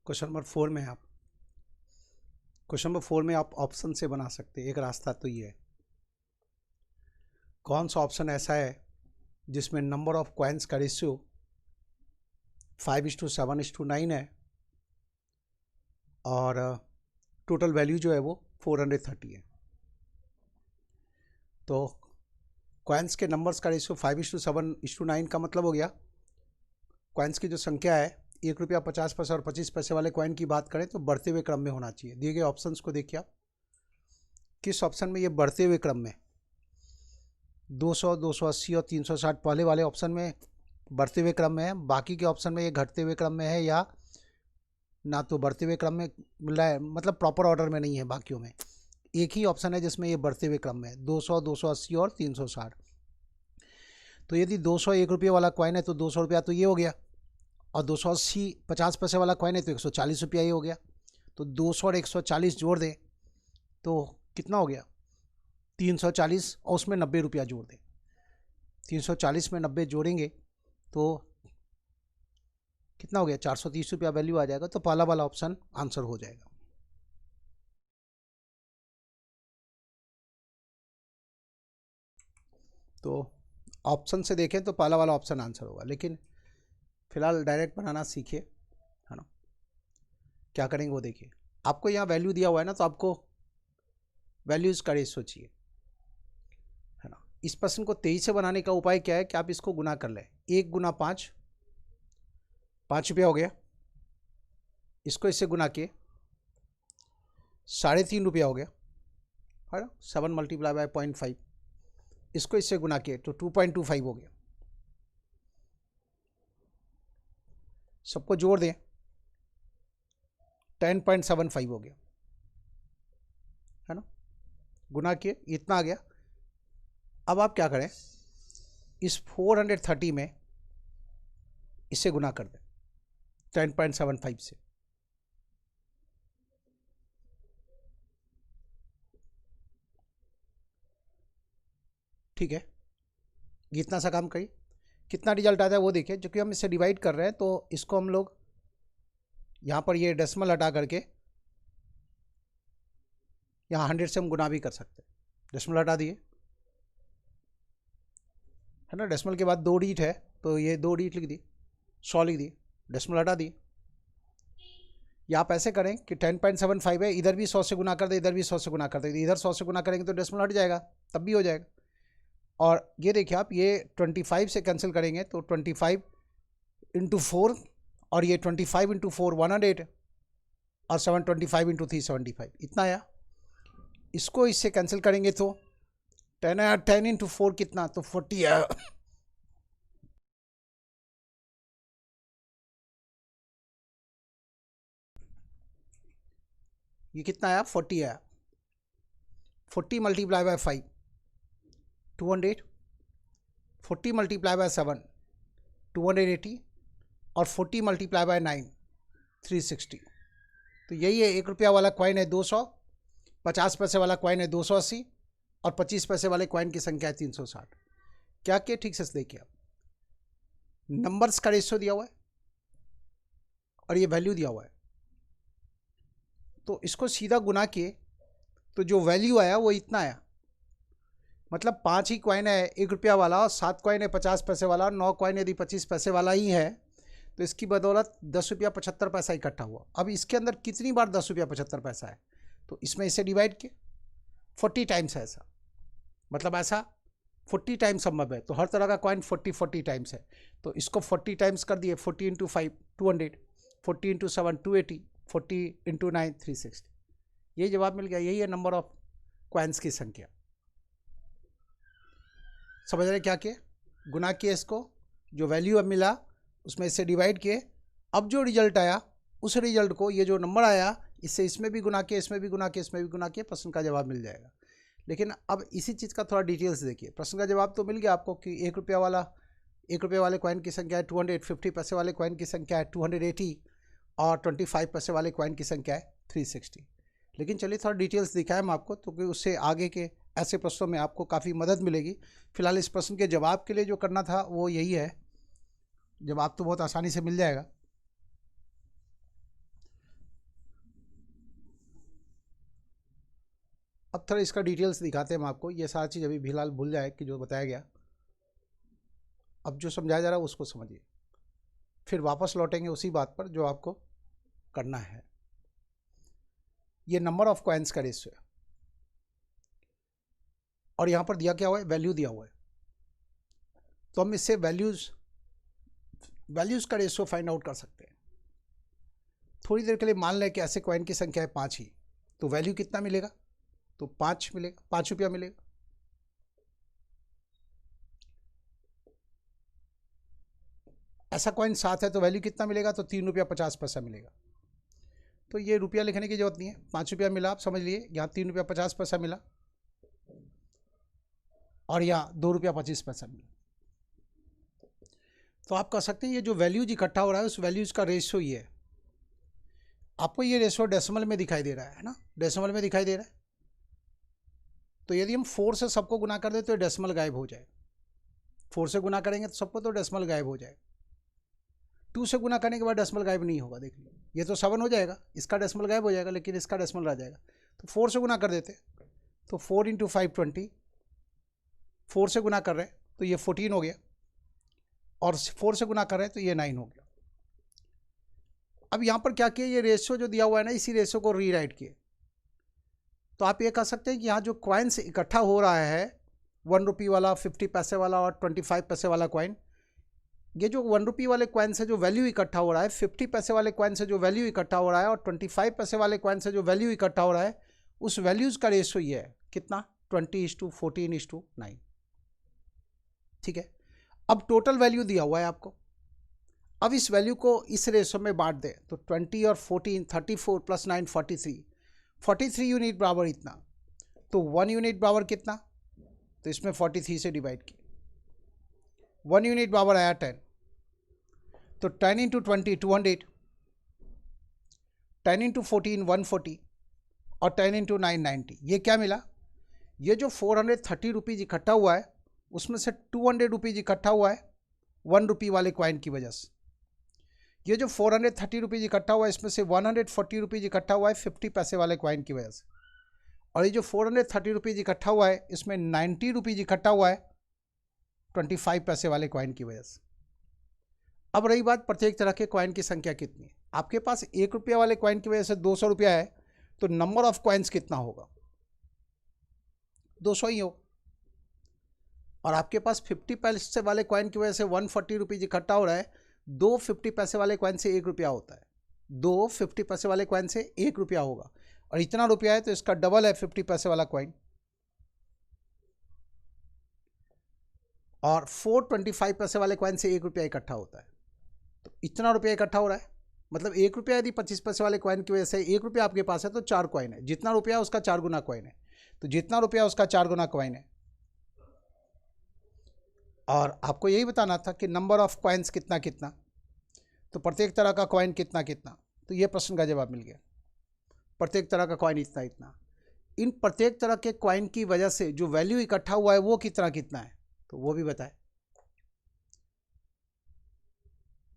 क्वेश्चन नंबर 4 में आप क्वेश्चन नंबर 4 में आप ऑप्शन से बना सकते हैं। एक रास्ता तो ये है, कौन सा ऑप्शन ऐसा है जिसमें नंबर ऑफ कॉइन्स का रेशियो 5:7:9 है और टोटल वैल्यू जो है वो 430 है। तो कॉइन्स के नंबर्स का रेशियो 5:7:9 का मतलब हो गया, कॉइन्स की जो संख्या है ₹1 50 पैसे और 25 पैसे वाले कॉइन की बात करें तो बढ़ते हुए क्रम में होना चाहिए। दिए गए ऑप्शंस को देखिए आप, किस ऑप्शन में ये बढ़ते हुए क्रम में 200, 280 और 360 पहले वाले ऑप्शन में बढ़ते हुए क्रम में है, बाकी के ऑप्शन में ये घटते हुए क्रम में है या ना तो बढ़ते हुए क्रम में मिल रहा है, मतलब प्रॉपर ऑर्डर में नहीं है। बाकियों में एक ही ऑप्शन है जिसमें ये बढ़ते हुए क्रम में है, 200, 280 और 360। तो यदि 200 ₹1 वाला कॉइन है तो 200 रुपया तो ये हो गया, और 280 50 पैसे वाला कॉइन है तो 140 रुपया ये हो गया। तो 200 और 140 जोड़ दें तो कितना हो गया, 340, और उसमें 90 रुपया जोड़ दें। 340 में 90 जोड़ेंगे तो कितना हो गया, 430 रुपया वैल्यू आ जाएगा। तो पहला वाला ऑप्शन आंसर हो जाएगा। तो ऑप्शन से देखें तो पहला वाला ऑप्शन आंसर होगा, लेकिन फिलहाल डायरेक्ट बनाना सीखिए, है ना। क्या करेंगे वो देखिए, आपको यहाँ वैल्यू दिया हुआ है ना, तो आपको वैल्यूज़ का रेशियो चाहिए, है ना। इस प्रश्न को 23 से बनाने का उपाय क्या है कि आप इसको गुना कर लें। 1 × 5 5 रुपया हो गया, इसको इससे गुना किए 3.5 रुपया हो गया, है ना। 7 × 0.5, इसको इससे गुना किए तो 2.25 हो गया। सबको जोड़ दें 10.75 हो गया, है ना। गुना किए इतना आ गया। अब आप क्या करें, इस 430 में इससे गुना कर दें 10.75 से, ठीक है। इतना सा काम करिए, कितना रिजल्ट आता है वो देखिए। क्योंकि हम इससे डिवाइड कर रहे हैं तो इसको हम लोग यहाँ पर ये डेसिमल हटा करके यहाँ 100 से हम गुना भी कर सकते हैं। डेसिमल हटा दिए, है ना। डेसिमल के बाद 2 डिजिट है तो ये 2 डिजिट लिख दिए, 100 लिख दिए, डेसिमल हटा दिए। या आप ऐसे करें कि 10.75 है, इधर भी 100 से गुना कर दे, इधर भी 100 से गुना कर दे, इधर 100 से गुना करेंगे तो डेसिमल हट जाएगा, तब भी हो जाएगा। और ये देखिए आप, ये 25 से कैंसिल करेंगे तो 25 × 4, और ये 25 × 4 108, और 725 × 3 75, इतना आया। इसको इससे कैंसिल करेंगे तो 10 आया, 10 × 4 कितना, तो 40 आया। ये कितना आया, 40 आया। 40 × 5 200, 40 × 7 280, और 40 × 9 360। तो यही है, ₹1 वाला कॉइन है 200, 50 पैसे वाला कॉइन है 280, और 25 पैसे वाले कॉइन की संख्या है 360। क्या किया, ठीक से देखिए आप, नंबर्स का रेशियो दिया हुआ है और ये वैल्यू दिया हुआ है, तो इसको सीधा गुना किए तो जो वैल्यू आया वो इतना आया। मतलब 5 ही कॉइन है ₹1 वाला, और 7 कॉइन है 50 पैसे वाला, और 9 कॉइन यदि 25 पैसे वाला ही है तो इसकी बदौलत ₹10.75 इकट्ठा हुआ। अब इसके अंदर कितनी बार ₹10.75 है, तो इसमें इसे डिवाइड किए 40 टाइम्स है ऐसा, मतलब ऐसा 40 टाइम्स संभव है। तो हर तरह का कॉइन 40 टाइम्स है, तो इसको 40 टाइम्स कर दिए, 40 × 5 200, 40 × 7 280, 40 × 9 360। यही जवाब मिल गया। यही है नंबर ऑफ कॉइन्स की संख्या। समझ रहे क्या किए, गुना किए, इसको जो वैल्यू अब मिला उसमें इससे डिवाइड किए। अब जो रिजल्ट आया उस रिजल्ट को, ये जो नंबर आया, इससे इसमें भी गुना किए, इसमें भी गुना किए, इसमें भी गुना किए, प्रश्न का जवाब मिल जाएगा। लेकिन अब इसी चीज़ का थोड़ा डिटेल्स देखिए। प्रश्न का जवाब तो मिल गया आपको कि ₹1 वाले कॉइन की संख्या है 200, 50 पैसे वाले कॉइन की संख्या है 280, और 25 पैसे वाले कॉइन की संख्या है 360। लेकिन चलिए थोड़ा डिटेल्स दिखाएं हम आपको, तो कि उससे आगे के ऐसे प्रश्नों में आपको काफ़ी मदद मिलेगी। फिलहाल इस प्रश्न के जवाब के लिए जो करना था वो यही है, जवाब तो बहुत आसानी से मिल जाएगा। अब थोड़ा इसका डिटेल्स दिखाते हैं हम आपको, ये सारी चीज़ अभी फिलहाल भूल जाए कि जो बताया गया, अब जो समझाया जा रहा है उसको समझिए, फिर वापस लौटेंगे उसी बात पर जो आपको करना है। ये नंबर ऑफ कॉइन्स का रेशियो है और यहाँ पर दिया क्या हुआ है, वैल्यू दिया हुआ है। तो हम इससे वैल्यूज़ का रेशियो फाइंड आउट कर सकते हैं। थोड़ी देर के लिए मान लें कि ऐसे कॉइन की संख्या है 5 ही, तो वैल्यू कितना मिलेगा, तो 5 मिलेगा, 5 रुपया मिलेगा। ऐसा कॉइन 7 है तो वैल्यू कितना मिलेगा, तो 3 रुपया 50 पैसा मिलेगा। तो ये रुपया लिखने की जरूरत नहीं है, 5 रुपया मिला, आप समझ लिए, यहाँ 3 रुपया 50 पैसा मिला और यहाँ 2 रुपया 25 पैसा मिला। तो आप कह सकते हैं ये जो वैल्यूज इकट्ठा हो रहा है उस वैल्यूज का रेशियो ये है। आपको ये रेशियो डेसिमल में दिखाई दे रहा है ना, डेसिमल में दिखाई दे रहा है। तो यदि हम 4 से सबको गुना कर दें तो डेसिमल गायब हो जाए, 4 से गुना करेंगे तो सबको तो डेसिमल गायब हो जाए। 2 से गुना करने के बाद डेसिमल गायब नहीं होगा, देख लीजिए ये तो 7 हो जाएगा, इसका डेसिमल गायब हो जाएगा लेकिन इसका डेसिमल रह जाएगा। तो 4 से गुना कर देते, तो 4 × 5 20, 4 से गुना कर रहे हैं तो ये 14 हो गया और 4 से गुना कर रहे हैं तो ये 9 हो गया। अब यहाँ पर क्या किया, ये रेशियो जो दिया हुआ है ना, इसी रेशियो को रीराइट किए। तो आप ये कह सकते हैं कि यहाँ जो कॉइन्स इकट्ठा हो रहा है 1 रुपये वाला, 50 पैसे वाला और 25 पैसे वाला कॉइन, ये जो 1 रुपये वाले कॉइन से जो वैल्यू इकट्ठा हो रहा है, 50 पैसे वाले कॉइन से जो वैल्यू इकट्ठा हो रहा है और 25 पैसे वाले कॉइन से जो वैल्यू इकट्ठा हो रहा है, उस वैल्यूज़ का रेशियो ये है कितना, 20:14:9। ठीक है, अब टोटल वैल्यू दिया हुआ है आपको। अब इस वैल्यू को इस रेशियो में बांट दें तो 20 और 14, 34 + 9 43, 43 यूनिट बराबर इतना, तो 1 यूनिट बराबर कितना, तो इसमें 43 से डिवाइड किया, 1 यूनिट बराबर आया 10, तो 10 × 20 200, 10 × 14 140 और 10 × 9 90। ये क्या मिला, ये जो 430 रुपीज़ इकट्ठा हुआ है उसमें से 200 रुपीज़ इकट्ठा हुआ है 1 रुपये वाले कॉइन की वजह से। ये जो 430 रुपीज़ इकट्ठा हुआ है इसमें से 140 रुपीज़ इकट्ठा हुआ है 50 पैसे वाले कॉइन की वजह से, और ये जो 430 रुपीज़ इकट्ठा हुआ है इसमें 90 रुपीज़ इकट्ठा हुआ है 25 पैसे वाले कॉइन की वजह से। अब रही बात प्रत्येक तरह के कॉइन की संख्या कितनी है, आपके पास 1 रुपये वाले कॉइन की वजह से 200 रुपया है, तो नंबर ऑफ कॉइन्स कितना होगा, 200 ही हो। और आपके पास 50 पैसे वाले कॉइन की वजह से 140 रुपीज़ इकट्ठा हो रहा है, 2 50 पैसे वाले कॉइन से 1 रुपया होता है, 2 50 पैसे वाले कॉइन से 1 रुपया होगा, और इतना रुपया है तो इसका डबल है 50 पैसे वाला कॉइन। और 425 पैसे वाले कॉइन से 1 रुपया इकट्ठा होता है, तो इतना रुपया इकट्ठा हो रहा है, मतलब 1 रुपया यदि 25 पैसे वाले कॉइन की वजह से 1 रुपया आपके पास है तो 4 कॉइन है, जितना रुपया उसका 4 गुना कॉइन है, तो जितना रुपया उसका 4 गुना कॉइन है। और आपको यही बताना था कि नंबर ऑफ कॉइन्स कितना कितना, तो प्रत्येक तरह का कॉइन कितना कितना, तो ये प्रश्न का जवाब मिल गया, प्रत्येक तरह का कॉइन इतना इतना। इन प्रत्येक तरह के कॉइन की वजह से जो वैल्यू इकट्ठा हुआ है वो कितना कितना है, तो वो भी बताए।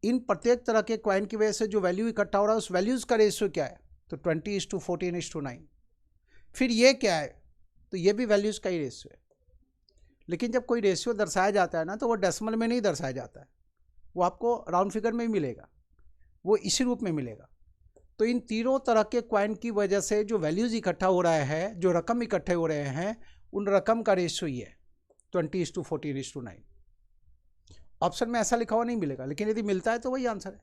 इन प्रत्येक तरह के कॉइन की वजह से जो वैल्यू इकट्ठा हो रहा है उस वैल्यूज़ का रेशियो क्या है, तो 20:14:9। फिर ये क्या है, तो ये भी वैल्यूज़ का ही रेशियो है। लेकिन जब कोई रेशियो दर्शाया जाता है ना, तो वो डेसिमल में नहीं दर्शाया जाता है, वो आपको राउंड फिगर में ही मिलेगा, वो इसी रूप में मिलेगा। तो इन तीनों तरह के कॉइन की वजह से जो वैल्यूज़ इकट्ठा हो रहा है, जो रकम इकट्ठे हो रहे हैं, उन रकम का रेशियो ये है 20:14:9। ऑप्शन में ऐसा लिखा हुआ नहीं मिलेगा, लेकिन यदि मिलता है तो वही आंसर है।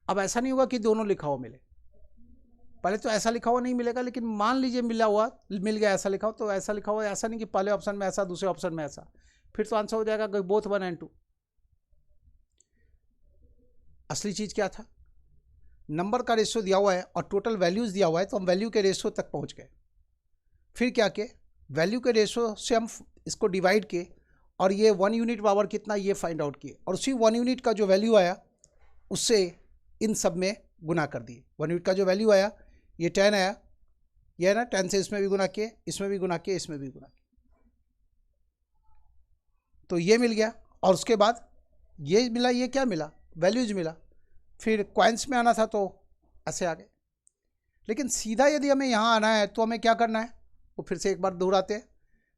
अब ऐसा नहीं होगा कि दोनों लिखा हुआ मिले, पहले तो ऐसा लिखा हुआ नहीं मिलेगा, लेकिन मान लीजिए मिल गया ऐसा लिखा हो, तो ऐसा लिखा हुआ, ऐसा नहीं कि पहले ऑप्शन में ऐसा दूसरे ऑप्शन में ऐसा, फिर तो आंसर हो जाएगा बोथ 1 और 2। असली चीज़ क्या था, नंबर का रेशियो दिया हुआ है और टोटल वैल्यूज़ दिया हुआ है, तो हम वैल्यू के रेशियो तक पहुंच गए। फिर क्या किए, वैल्यू के रेशियो से हम इसको डिवाइड किए और ये 1 यूनिट पावर कितना ये फाइंड आउट किए, और उसी 1 यूनिट का जो वैल्यू आया उससे इन सब में गुना कर दिए। 1 यूनिट का जो वैल्यू आया, ये 10 आया, ये है ना, 10 से इसमें भी गुना किए, इसमें भी गुना किए, इसमें भी गुना किए, तो ये मिल गया। और उसके बाद ये मिला, ये क्या मिला, वैल्यूज मिला। फिर कॉइन्स में आना था तो ऐसे आ गए, लेकिन सीधा यदि हमें यहाँ आना है तो हमें क्या करना है, वो फिर से एक बार दोहराते हैं।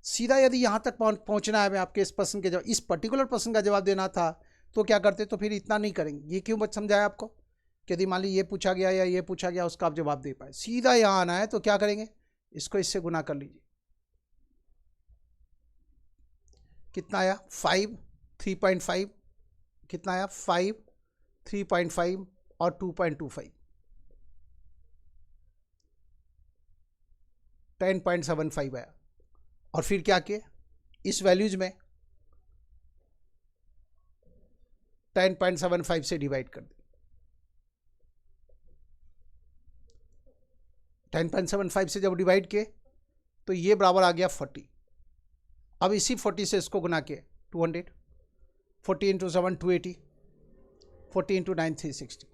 सीधा यदि यहाँ तक पहुँचना है, मैं आपके इस प्रश्न के जवाब, इस पर्टिकुलर प्रश्न का जवाब देना था तो क्या करते, तो फिर इतना नहीं करेंगे। ये क्यों बच समझाया आपको कि यदि मान ली ये पूछा गया या ये पूछा गया, उसका आप जवाब दे पाए। सीधा यहाँ आना है तो क्या करेंगे, इसको इससे गुना कर लीजिए। कितना आया 5, 3.5, कितना आया 5, 3.5 और 2.25, 10.75 आया। और फिर क्या किए, इस वैल्यूज में 10.75 से डिवाइड कर दी। 10.75 से जब डिवाइड किए तो ये बराबर आ गया 40। अब इसी 40 से इसको गुना किए 200, 40 इंटू 7 280, 40 इंटू 9 360।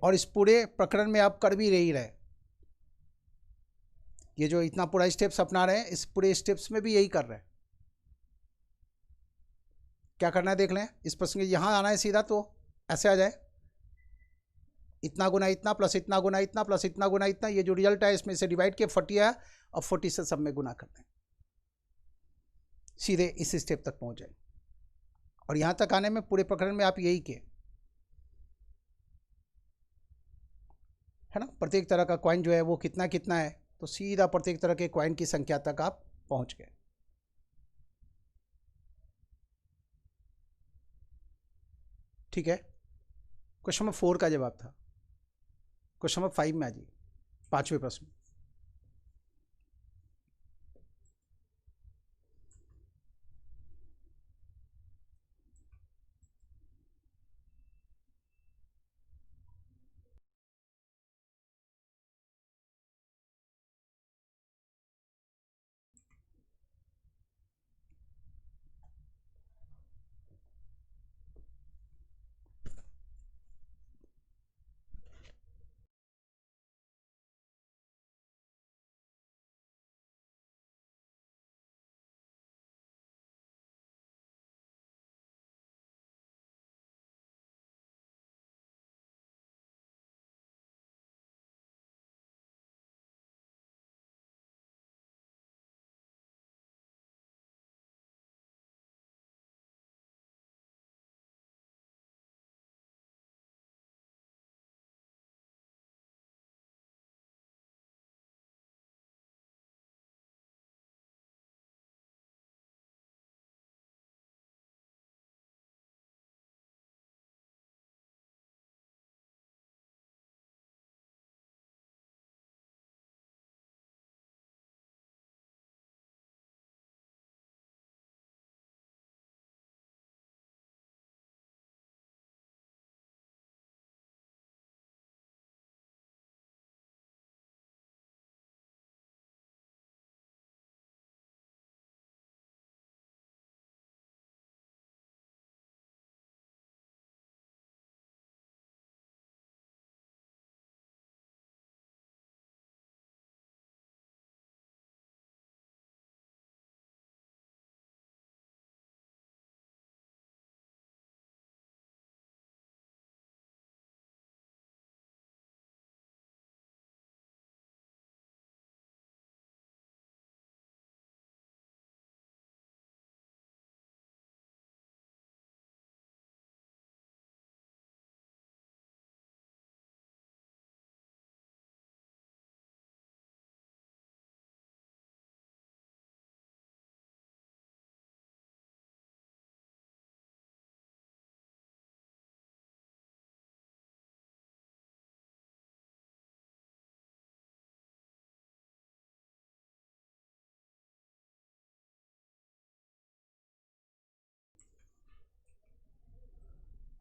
और इस पूरे प्रकरण में आप कर भी रही रहे, ये जो इतना पूरा स्टेप्स अपना रहे हैं, इस पूरे स्टेप्स में भी यही कर रहे हैं। क्या करना है देख लें, इस प्रश्न के यहाँ आना है सीधा, तो ऐसे आ जाए, इतना गुना इतना प्लस इतना गुना इतना प्लस इतना गुना इतना, ये जो रिजल्ट है इसमें से डिवाइड किया 40 आया, और 40 से सब में गुना करना है, सीधे इस स्टेप तक पहुंच जाए। और यहाँ तक आने में पूरे प्रकरण में आप यही किए है ना। प्रत्येक तरह का कॉइन जो है वो कितना कितना है, तो सीधा प्रत्येक तरह के कॉइन की संख्या तक आप पहुंच गए। ठीक है, क्वेश्चन नंबर 4 का जवाब था। क्वेश्चन नंबर 5 में आ जाइए, 5वें प्रश्न।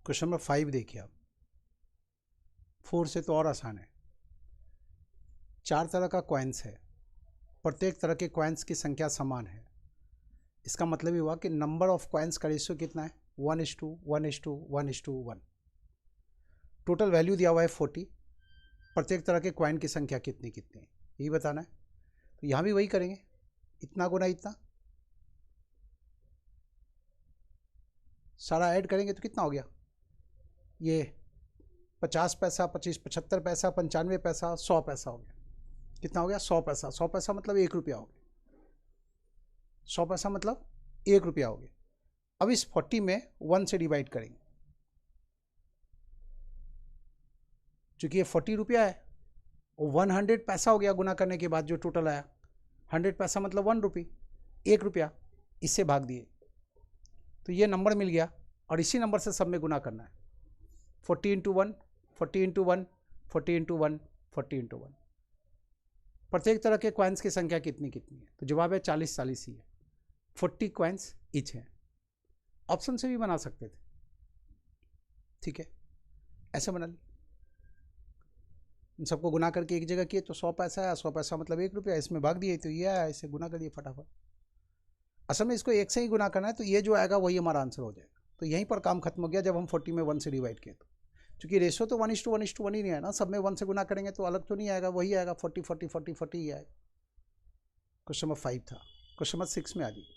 क्वेश्चन नंबर 5 देखिए आप, 4 से तो और आसान है। 4 तरह का कॉइन्स है, प्रत्येक तरह के कॉइन्स की संख्या समान है। इसका मतलब ये हुआ कि नंबर ऑफ कॉइन्स का रेशियो कितना है, 1:1:1:1:1। टोटल वैल्यू दिया हुआ है 40। प्रत्येक तरह के कॉइन की संख्या कितनी कितनी है, यही बताना है। तो यहाँ भी वही करेंगे, इतना गुना इतना, सारा ऐड करेंगे तो कितना हो गया, ये 50 पैसा, 25, 75 पैसा, 95 पैसा, 100 पैसा हो गया। कितना हो गया? 100 पैसा। 100 पैसा मतलब 1 रुपया हो गया। 100 पैसा मतलब 1 रुपया हो गया। अब इस 40 में 1 से डिवाइड करेंगे, चूंकि ये 40 रुपया है, 100 पैसा हो गया गुना करने के बाद जो टोटल आया। 100 पैसा मतलब 1 रुपी, 1 रुपया, इससे भाग दिए तो ये नंबर मिल गया। और इसी नंबर से सब में गुना करना है। 40 इंटू 1, 40 इंटू 1, 40 इंटू 1, 40 इंटू 1। प्रत्येक तरह के कॉइन्स की संख्या कितनी कितनी है? तो जवाब है 40 40 ही है। 40 कॉइन्स ईच है। ऑप्शन से भी बना सकते थे, ठीक है, ऐसे बना ली। इन सबको गुना करके एक जगह किए तो 100 पैसा आया। 100 पैसा मतलब 1 रुपया, इसमें भाग दिए तो ये आया, इसे गुना कर दिए फटाफट। असल में इसको 1 से ही गुना करना है, तो ये जो आएगा वही हमारा आंसर हो जाएगा। तो यहीं पर काम खत्म हो गया जब हम 40 में 1 से डिवाइड किए। तो क्योंकि रेशो तो 1:1:1 ही नहीं है ना, सब में 1 से गुना करेंगे तो अलग तो नहीं आएगा, वही आएगा। 40 40 40 40 ही आएगा। क्वेश्चन नंबर 5 था। क्वेश्चन नंबर 6 में आ जाइए।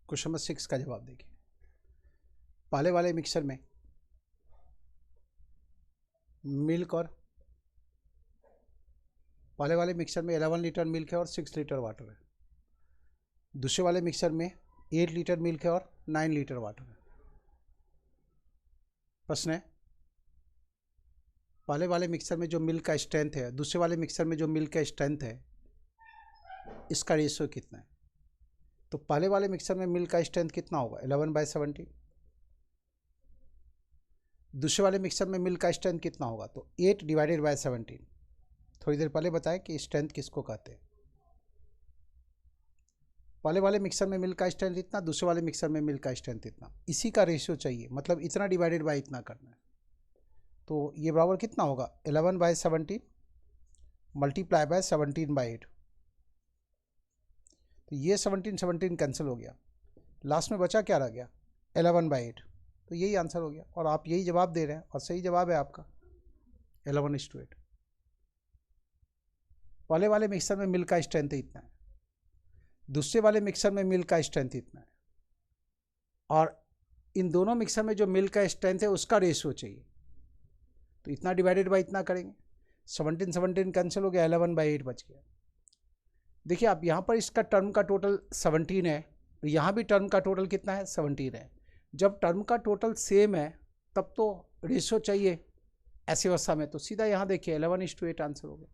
क्वेश्चन नंबर 6 का जवाब देखिए। पहले वाले मिक्सर में मिल्क और पहले वाले मिक्सर में 11 लीटर मिल्क है और 6 लीटर वाटर है। दूसरे वाले मिक्सर में 8 लीटर मिल्क है और 9 लीटर वाटर है। प्रश्न है, पहले वाले मिक्सर में जो मिल्क का स्ट्रेंथ है, दूसरे वाले मिक्सर में जो मिल्क का स्ट्रेंथ है, इसका रेशियो कितना है? तो पहले वाले मिक्सर में मिल्क का स्ट्रेंथ कितना होगा? 11/17। दूसरे वाले मिक्सर में मिल्क का स्ट्रेंथ कितना होगा? तो 8/17। थोड़ी देर पहले बताया कि स्ट्रेंथ किसको कहते हैं। पहले वाले मिक्सर में मिल्क का स्ट्रेंथ इतना, दूसरे वाले मिक्सर में मिल्क का स्ट्रेंथ इतना, इसी का रेशियो चाहिए। मतलब इतना डिवाइडेड बाय इतना करना है। तो ये बराबर कितना होगा? 11/17 मल्टीप्लाई बाय 17/8। तो ये 17 कैंसिल हो गया, लास्ट में बचा क्या रह गया? 11/8। तो यही आंसर हो गया और आप यही जवाब दे रहे हैं और सही जवाब है आपका 11:8। पहले वाले मिक्सर में मिल्क का स्ट्रेंथ इतना है, दूसरे वाले मिक्सर में मिल्क का स्ट्रेंथ इतना है, और इन दोनों मिक्सर में जो मिल्क का स्ट्रेंथ है उसका रेशियो चाहिए। तो इतना डिवाइडेड बाय इतना करेंगे, 17 कैंसिल हो गया, 11/8 बच गया। देखिए आप यहाँ पर इसका टर्म का टोटल 17 है, तो यहाँ भी टर्म का टोटल कितना है? 17 है। जब टर्म का टोटल सेम है तब तो रेशियो चाहिए ऐसी अवस्था में, तो सीधा यहाँ देखिए 11:8 आंसर हो गया।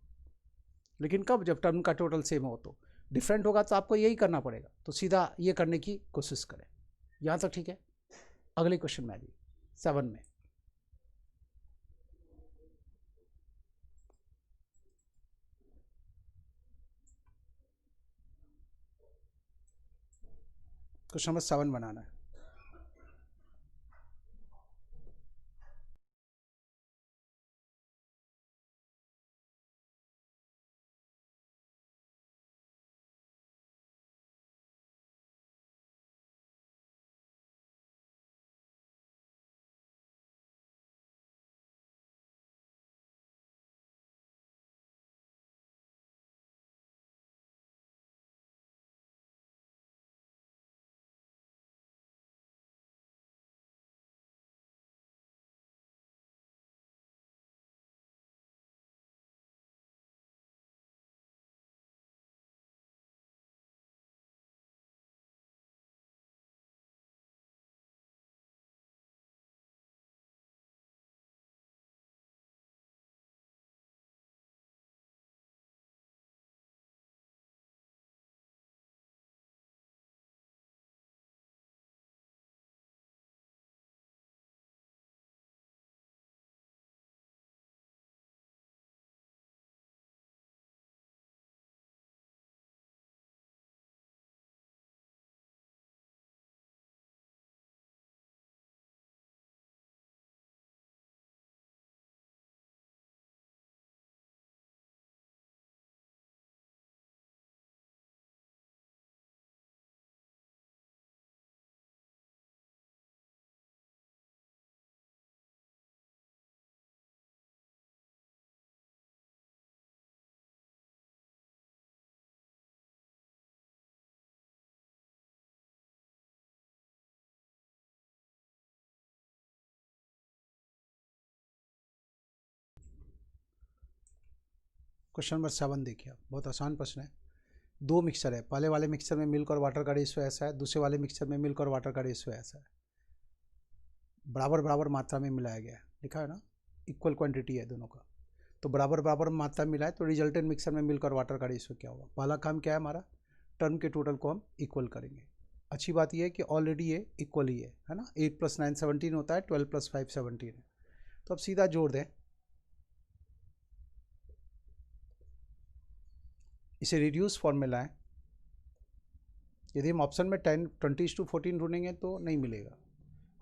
लेकिन कब? जब टर्म का टोटल सेम हो। तो डिफरेंट होगा तो आपको यही करना पड़ेगा, तो सीधा ये करने की कोशिश करें। यहाँ तक ठीक है। अगले क्वेश्चन में आ जाइए, 7 में। क्वेश्चन नंबर 7 बनाना है। क्वेश्चन नंबर 7 देखिए, बहुत आसान प्रश्न है। दो मिक्सर है, पहले वाले मिक्सर में मिल्क और वाटर का रेशियो ऐसा है, दूसरे वाले मिक्सर में मिल्क और वाटर का रेशियो ऐसा है। बराबर बराबर मात्रा में मिलाया गया है, लिखा है ना, इक्वल क्वांटिटी है दोनों का। तो बराबर बराबर मात्रा में मिलाए तो रिजल्टेंट मिक्सर में मिल्क और वाटर का रेशियो क्या होगा। पहला काम क्या है हमारा, टर्म के टोटल को हम इक्वल करेंगे। अच्छी बात यह है कि ऑलरेडी ये इक्वल ही है ना। 8 + 9 17 होता है, 12 + 5 17 है। तो अब सीधा जोड़ दें, इसे रिड्यूस फॉर्म में लाएं। यदि हम ऑप्शन में 20:14 ढूंढेंगे तो नहीं मिलेगा।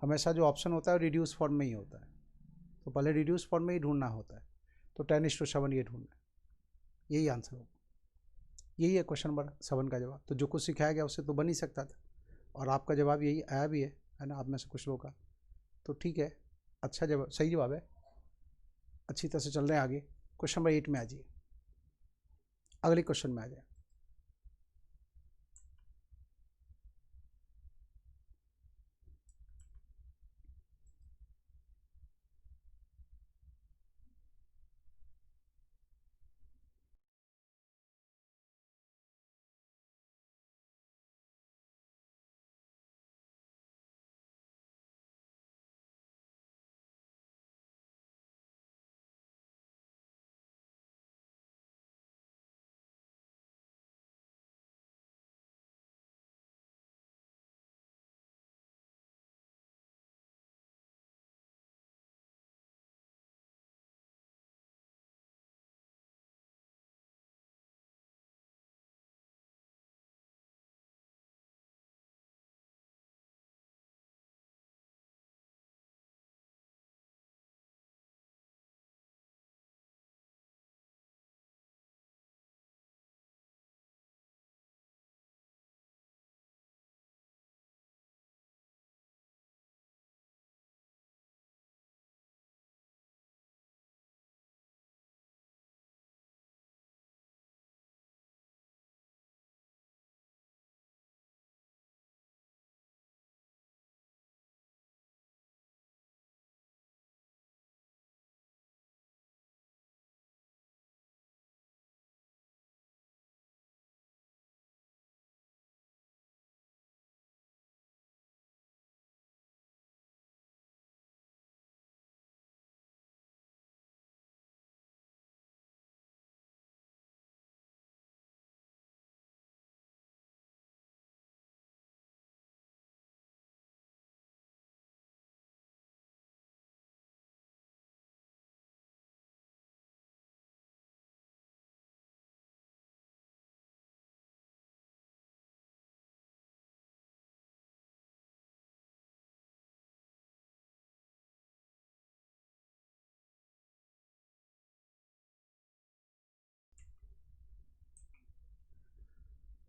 हमेशा जो ऑप्शन होता है रिड्यूस फॉर्म में ही होता है, तो पहले रिड्यूस फॉर्म में ही ढूंढना होता है। तो 10:7 ये ढूंढना है, यही आंसर होगा। यही है क्वेश्चन नंबर 7 का जवाब। तो जो कुछ सिखाया गया उससे तो बन ही सकता था, और आपका जवाब यही आया भी है ना, आप में से कुछ लोगों का। तो ठीक है, अच्छा जवाब, सही जवाब है। अच्छी तरह से चल रहे हैं आगे। क्वेश्चन नंबर 8 में आ जाइए, अगले क्वेश्चन में आ जाए।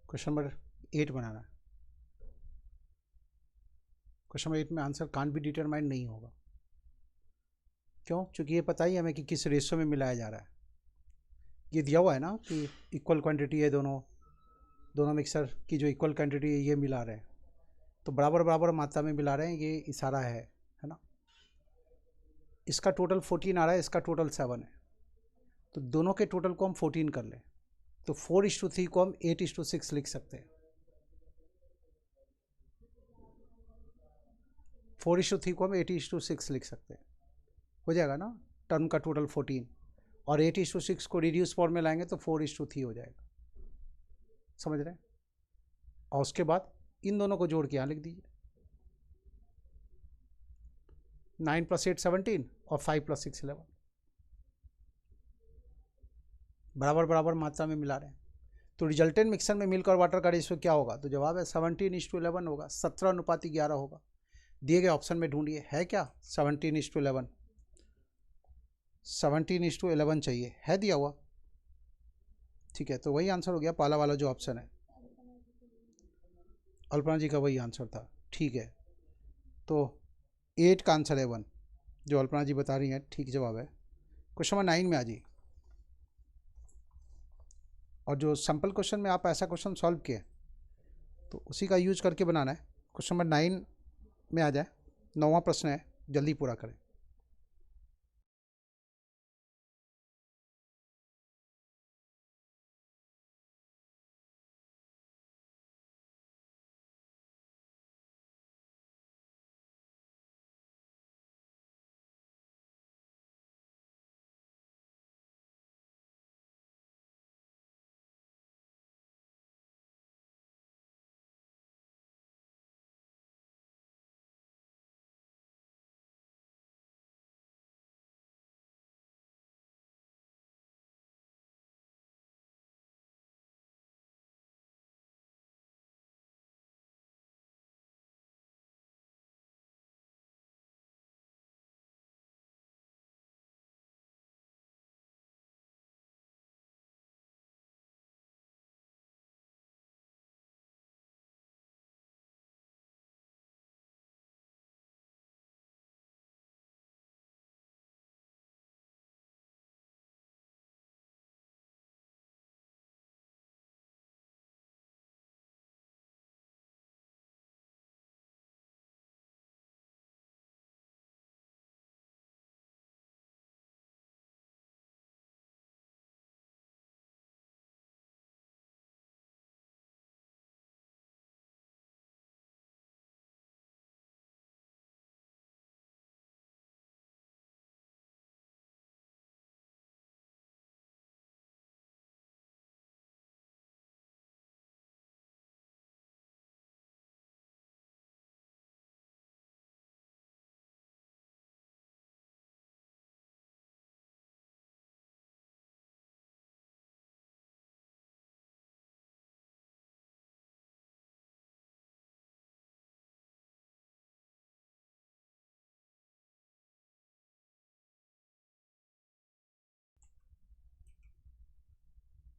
क्वेश्चन नंबर 8 बनाना है। क्वेश्चन नंबर 8 में आंसर कांट बी डिटरमाइंड नहीं होगा। क्यों? क्योंकि ये पता ही हमें कि किस रेशो में मिलाया जा रहा है। ये दिया हुआ है ना कि इक्वल क्वांटिटी है, दोनों मिक्सर की जो इक्वल क्वांटिटी है ये मिला रहे हैं, तो बराबर बराबर मात्रा में मिला रहे हैं, ये इशारा है ना। इसका टोटल 14 आ रहा है, इसका टोटल 7 है, तो दोनों के टोटल को हम 14 कर लें तो 4:3 को हम 8:6 लिख सकते हैं। 4:3 को हम 8:6 लिख सकते हैं, हो जाएगा ना। टर्म का टोटल 14 और 8:6 को रिड्यूस फॉर्म में लाएंगे तो 4:3 हो जाएगा, समझ रहे हैं। और उसके बाद इन दोनों को जोड़ के यहाँ लिख दीजिए, 9 + 8 17 और 5 + 6 11, बराबर बराबर मात्रा में मिला रहे हैं। तो रिजल्टेंट मिक्सर में मिल्क और वाटर का रेशियो क्या होगा, तो जवाब है 17:11 होगा, 17:11 होगा। दिए गए ऑप्शन में ढूंढिए, है क्या 17:11? 17:11 चाहिए, है दिया हुआ, ठीक है। तो वही आंसर हो गया, पहला वाला जो ऑप्शन है, अल्पना जी का वही आंसर था, ठीक है। तो 8 का आंसर है 1, जो अल्पना जी बता रही हैं ठीक जवाब है। क्वेश्चन नंबर 9 में आ जाइए, और जो सिंपल क्वेश्चन में आप ऐसा क्वेश्चन सॉल्व किए तो उसी का यूज करके बनाना है। क्वेश्चन नंबर 9 में आ जाए, 9वां प्रश्न है, जल्दी पूरा करें।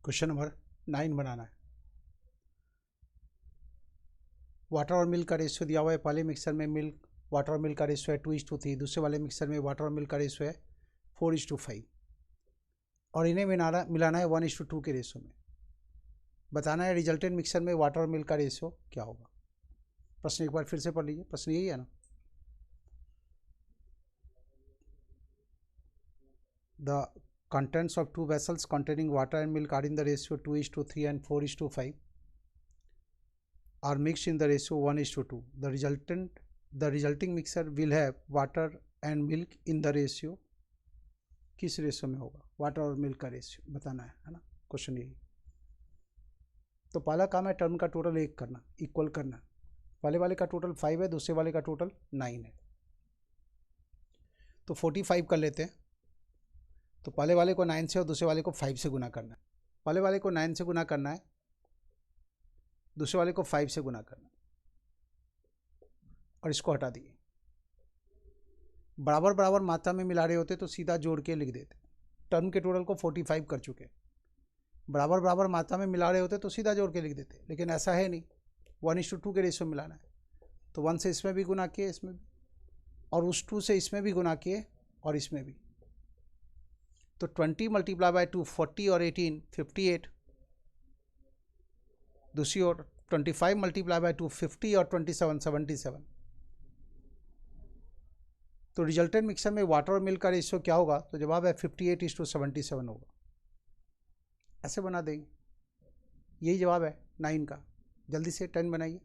क्वेश्चन नंबर 9 बनाना है। वाटर और मिल्क का रेशियो दिया हुआ है। पहले मिक्सर में मिल्क वाटर और मिल्क का रेशियो है 2:3। दूसरे वाले मिक्सर में वाटर और मिल्क का रेशियो है 4:5 और इन्हें मिलाना है 1:2 के रेशियो में। बताना है रिजल्टेंट मिक्सर में वाटर और मिल्क का रेशियो क्या होगा। प्रश्न एक बार फिर से पढ़ लीजिए। प्रश्न यही है ना, the contents of two vessels containing water and milk are in the ratio 2:3 and 4:5 are mixed in the ratio 1:2. The resulting mixture will have water and milk in the ratio, किस रेशियो में होगा? Water और milk का ratio बताना है ना, question यही। तो पहला काम है टर्म का टोटल 1 करना, इक्वल करना। पहले वाले का टोटल 5 है, दूसरे वाले का टोटल 9 है, तो 45 कर लेते हैं। तो पहले वाले को 9 से और दूसरे वाले को 5 से गुना करना है। पहले वाले को 9 से गुना करना है, दूसरे वाले को 5 से गुना करना है और इसको हटा दिए। बराबर बराबर मात्रा में मिला रहे होते तो सीधा जोड़ के लिख देते। टर्म के टोटल को 45 कर चुके। बराबर बराबर मात्रा में मिला रहे होते तो सीधा जोड़ के लिख देते, लेकिन ऐसा है नहीं, 1:2 के रेशियो मिलाना है। तो 1 से इसमें भी गुना किए, इसमें भी, और उस 2 से इसमें भी गुना किए और इसमें भी। तो 20 मल्टीप्लाई बाय 2 40 और 18 58। दूसरी ओर 25 मल्टीप्लाई बाय 2 50 और 27 77। तो रिजल्टेंट मिक्सर में वाटर और मिल्क का रेशियो क्या होगा? तो जवाब है 58:77 होगा। ऐसे बना देंगे, यही जवाब है 9 का। जल्दी से 10 बनाइए।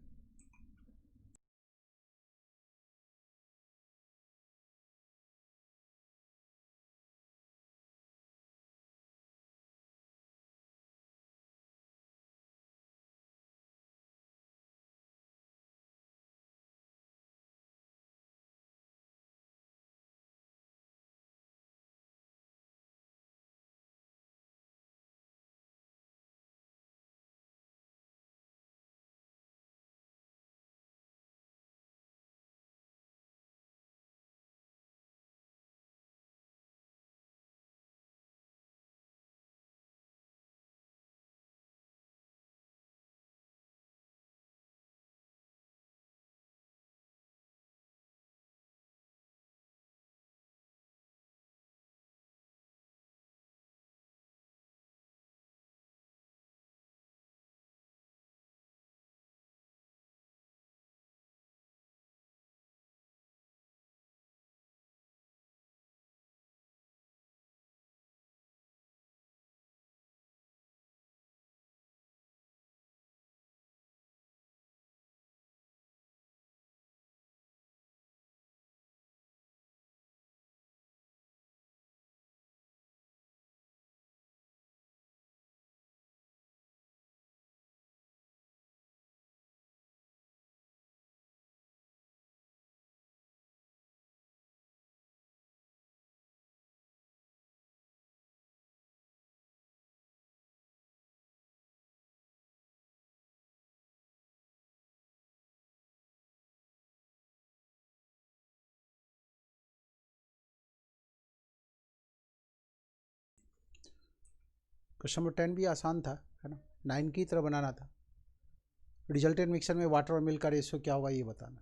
क्वेश्चन नंबर 10 भी आसान था, है ना, 9 की तरह बनाना था। रिजल्टेंट मिक्सर में वाटर और मिल्क का रेशियो क्या होगा ये बताना।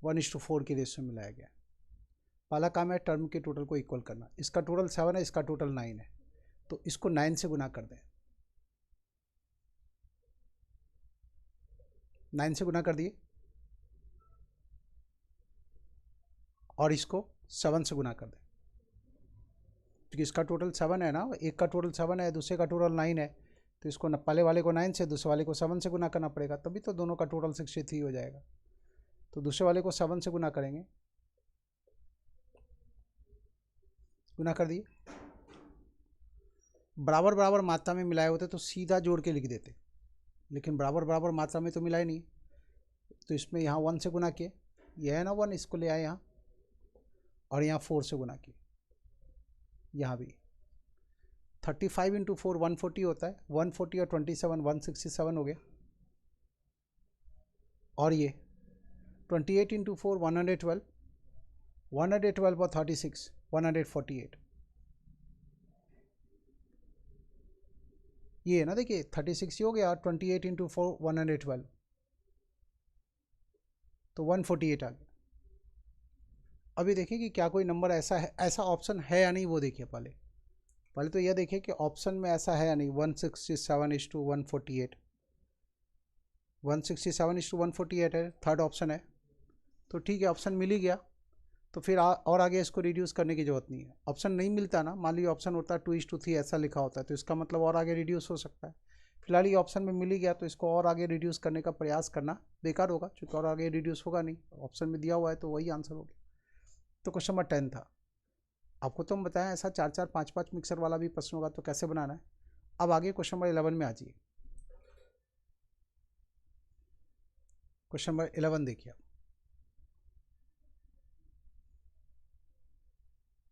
1:4 की रेशियो मिलाया गया। पहला काम है टर्म के टोटल को इक्वल करना। इसका टोटल 7 है, इसका टोटल 9 है, तो इसको 9 से गुना कर दें। 9 से गुना कर दिए और इसको 7 से गुना कर दें, क्योंकि इसका टोटल 7 है ना, एक का टोटल 7 है, दूसरे का टोटल 9 है, तो इसको न पहले वाले को 9 से, दूसरे वाले को 7 से गुना करना पड़ेगा, तभी तो दोनों का टोटल 63 हो जाएगा। तो दूसरे वाले को 7 से गुना करेंगे, गुना कर दिए। बराबर बराबर मात्रा में मिलाए होते तो सीधा जोड़ के लिख देते, लेकिन बराबर बराबर मात्रा में तो मिलाए नहीं, तो इसमें यहाँ 1 से गुना किए, यह है ना 1, इसको ले आए यहाँ, और यहाँ 4 से गुना किए, यहाँ भी 35 × 4 140 होता है, 140 और 27 167 हो गया। और ये 28 × 4 112, 112 और 36 148। ये है ना, देखिए 36 हो गया, 28 इंटू 4 112, तो 148 आ गया। अभी देखिए कि क्या कोई नंबर ऐसा है, ऐसा ऑप्शन है या नहीं, वो देखिए। पहले पहले तो यह देखिए कि ऑप्शन में ऐसा है या नहीं। 167:148, 167:148 है, थर्ड ऑप्शन है। तो ठीक है, ऑप्शन मिल ही गया। तो फिर और आगे इसको रिड्यूस करने की ज़रूरत नहीं है। ऑप्शन नहीं मिलता ना, मान लीजिए ऑप्शन होता है 2:3 ऐसा लिखा होता है, तो इसका मतलब और आगे रिड्यूस हो सकता है। फिलहाल ये ऑप्शन में मिल ही गया, तो इसको और आगे रिड्यूस करने का प्रयास करना बेकार होगा, क्योंकि और आगे रिड्यूस होगा नहीं, ऑप्शन में दिया हुआ है तो वही आंसर होगा। तो क्वेश्चन नंबर 10 था। आपको तो हम बताएं ऐसा 4-4 5-5 मिक्सर वाला भी प्रश्न होगा, तो कैसे बनाना है। अब आगे क्वेश्चन नंबर 11 में आ जाइए। क्वेश्चन नंबर 11 देखिए,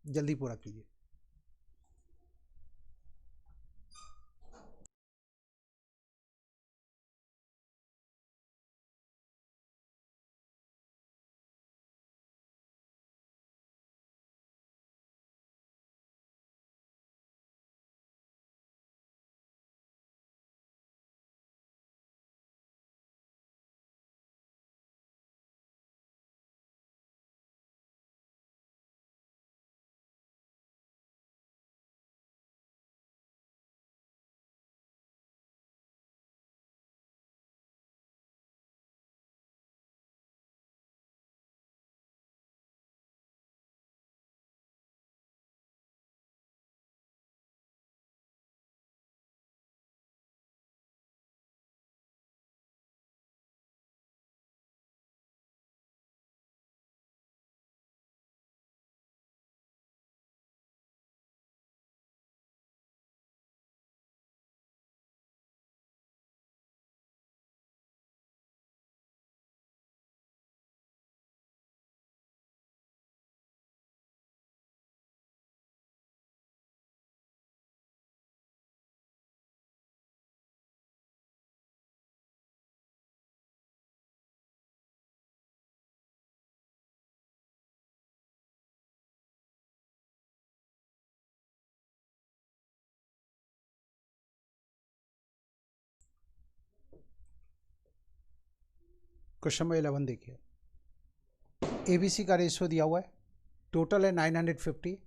जल्दी पूरा कीजिए। क्वेश्चन नंबर 11 देखिए, ABC का रेशियो दिया हुआ है, टोटल है 950।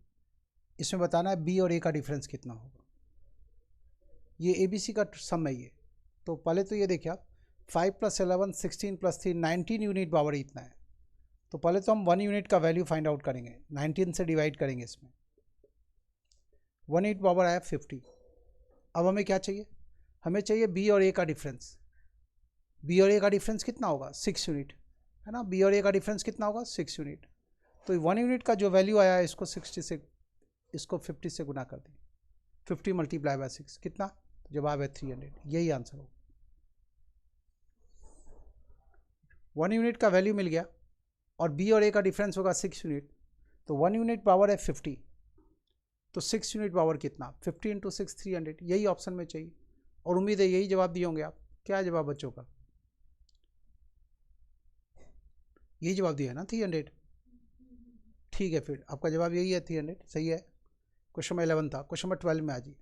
इसमें बताना है बी और ए का डिफरेंस कितना होगा। ये ABC का सम है ये। तो पहले तो ये देखिए आप, 5 + 11 16 + 3 19 यूनिट पावर इतना है। तो पहले तो हम 1 यूनिट का वैल्यू फाइंड आउट करेंगे, 19 से डिवाइड करेंगे इसमें। 1 यूनिट पावर आया 50। अब हमें क्या चाहिए, हमें चाहिए बी और ए का डिफरेंस। बी और ए का डिफरेंस कितना होगा, 6 यूनिट, है ना। बी और ए का डिफरेंस कितना होगा, 6 यूनिट। तो 1 यूनिट का जो वैल्यू आया है, इसको 60 से, इसको 50 से गुना कर दें। 50 × 6 कितना, तो जवाब है 300। यही आंसर होगा। 1 यूनिट का वैल्यू मिल गया और बी और ए का डिफरेंस होगा 6 यूनिट। तो 1 यूनिट पावर है 50, तो 6 यूनिट पावर कितना, 50 × 6 300। यही ऑप्शन में चाहिए, और उम्मीद है यही जवाब दिए होंगे आप। क्या जवाब बच्चों का, यही जवाब दिया है ना, 300। ठीक है, फिर आपका जवाब यही है, 300 सही है। क्वेश्चन नंबर 11 था। क्वेश्चन नंबर 12 में आ जाइए।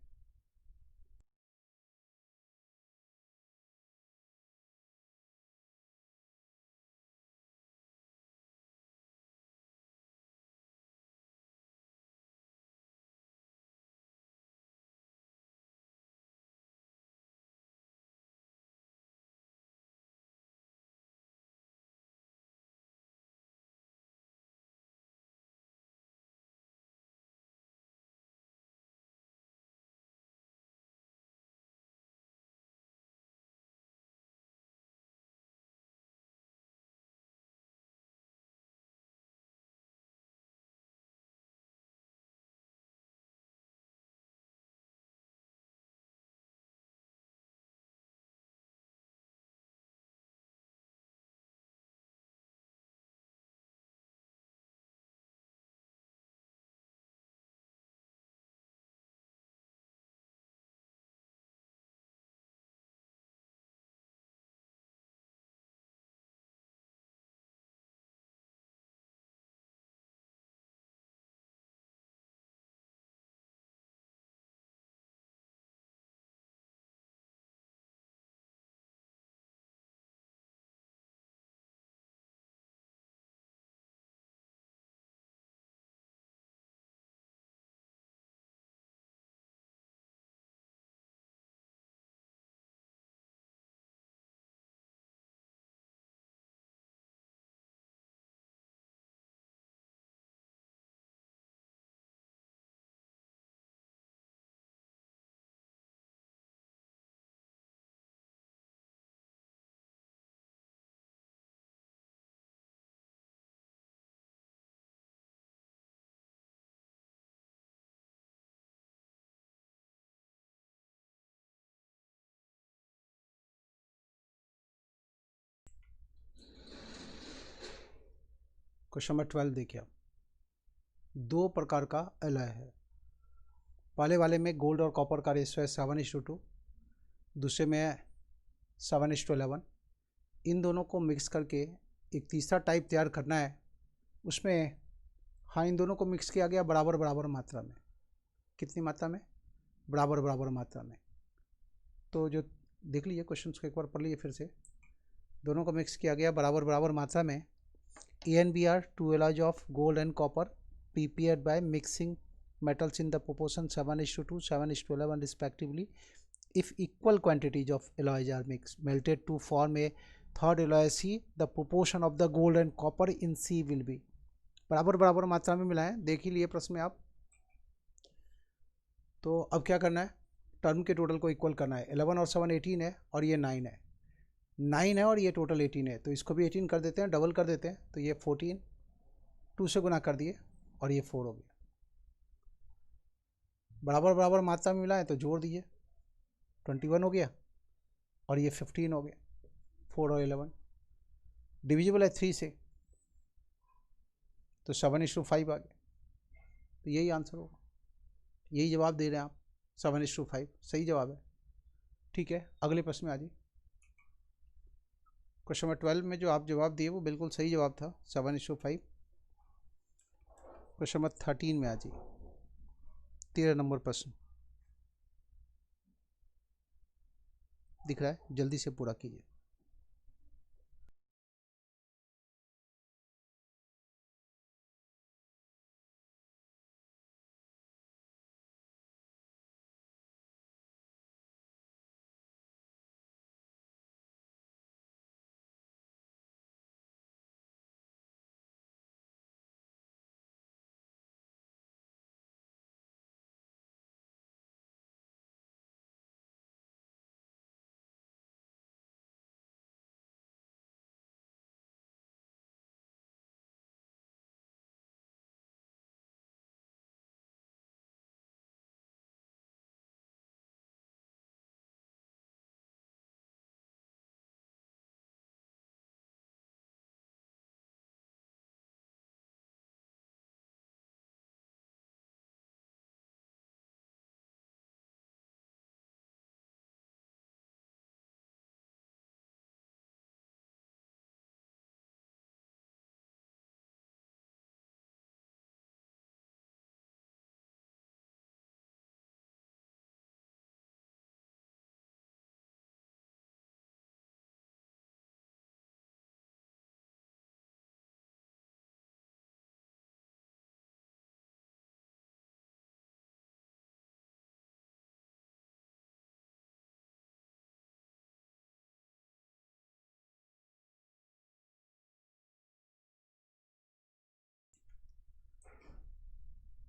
क्वेश्चन नंबर 12 देखिए आप, दो प्रकार का एलॉय है। पहले वाले में गोल्ड और कॉपर का रेशियो है 7:2, दूसरे में है 7:11। इन दोनों को मिक्स करके एक तीसरा टाइप तैयार करना है। उसमें हाँ, इन दोनों को मिक्स किया गया बराबर बराबर मात्रा में। कितनी मात्रा में? बराबर बराबर मात्रा में। तो जो देख लीजिए क्वेश्चन को एक बार पढ़ लीजिए फिर से। दोनों को मिक्स किया गया बराबर बराबर मात्रा में। AnBr 2 alloys of gold and copper prepared by mixing metals in the proportion 7:2, 7:11 respectively. If equal quantities of alloys are mixed melted to form a third alloy C, the proportion of the gold and copper in C will be। बराबर बराबर मात्रा में मिलाएं। देख ही लिए प्रश्न में आप। तो अब क्या करना है? टर्म के टोटल को इक्वल करना है। 11 और 7 18 है और ये 9 है। 9 है और ये टोटल 18 है, तो इसको भी 18 कर देते हैं, डबल कर देते हैं। तो ये 14 2 से गुना कर दिए और ये 4 हो गया। बराबर बराबर मात्रा में मिला है तो जोड़ दीजिए, 21 हो गया और ये 15 हो गया। 4 और 11 डिविजिबल है 3 से, तो 7:5 आ गया। तो यही आंसर होगा, यही जवाब दे रहे हैं आप। 7:5 सही जवाब है। ठीक है, अगले प्रश्न में आ जाइए। क्वेश्चन नंबर 12 में जो आप जवाब दिए वो बिल्कुल सही जवाब था, 7:5। क्वेश्चन नंबर 13 में आ जाइए, 13 नंबर प्रश्न दिख रहा है, जल्दी से पूरा कीजिए।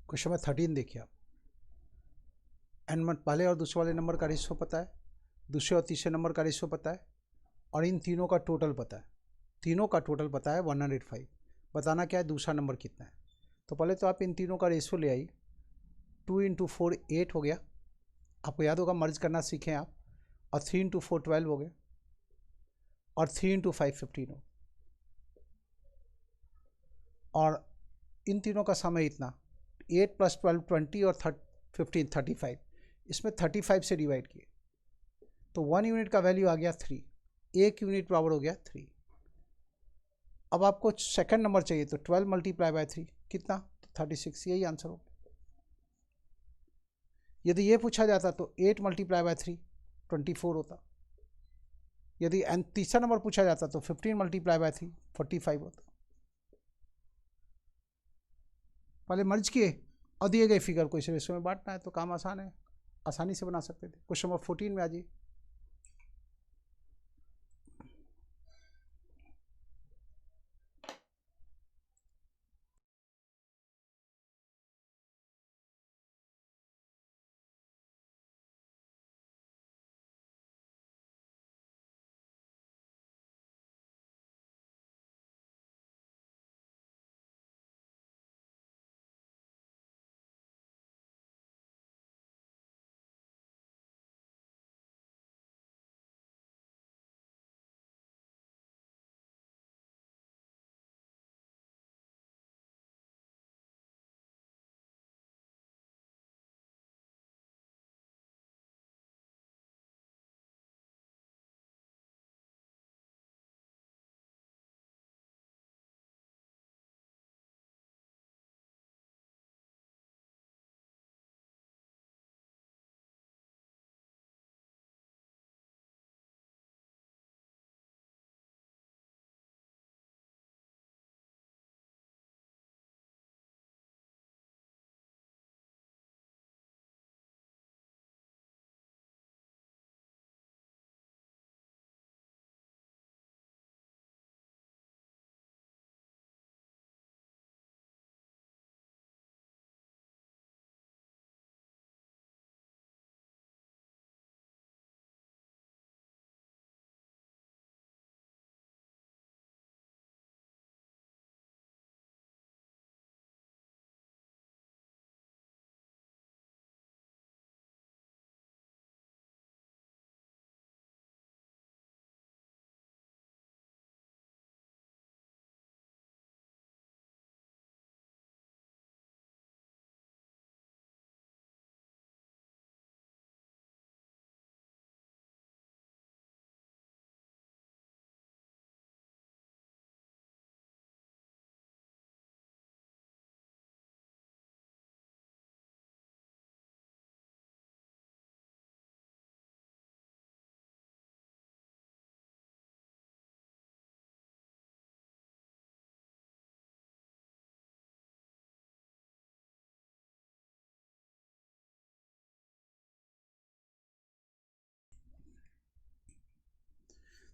क्वेश्चन नंबर 13 देखिए आप। एन पहले और दूसरे वाले नंबर का रेशियो पता है, दूसरे और तीसरे नंबर का रेशियो पता है, और इन तीनों का टोटल पता है। तीनों का टोटल पता है 105। बताना क्या है, दूसरा नंबर कितना है। तो पहले तो आप इन तीनों का रेशियो ले आई। 2 × 4 8 हो गया, आपको याद होगा मर्ज करना सीखें आप। और 3 × 4 12 हो गया, और 3 × 5 15 हो। और इन तीनों का समय इतना, 8 + 12 20 और 15 35। इसमें 35 से डिवाइड किए तो 1 यूनिट का वैल्यू आ गया 3। 1 यूनिट बराबर हो गया 3। अब आपको सेकंड नंबर चाहिए, तो 12 × 3 कितना, तो 36। यही आंसर हो। यदि ये पूछा जाता तो 8 × 3 24 होता। यदि तीसरा नंबर पूछा जाता तो 15 × 3 45 होता। पहले मर्ज किए और दिए गए फिगर को इस रेशो में बांटना है, तो काम आसान है, आसानी से बना सकते थे। क्वेश्चन नंबर 14 में आ जाइए।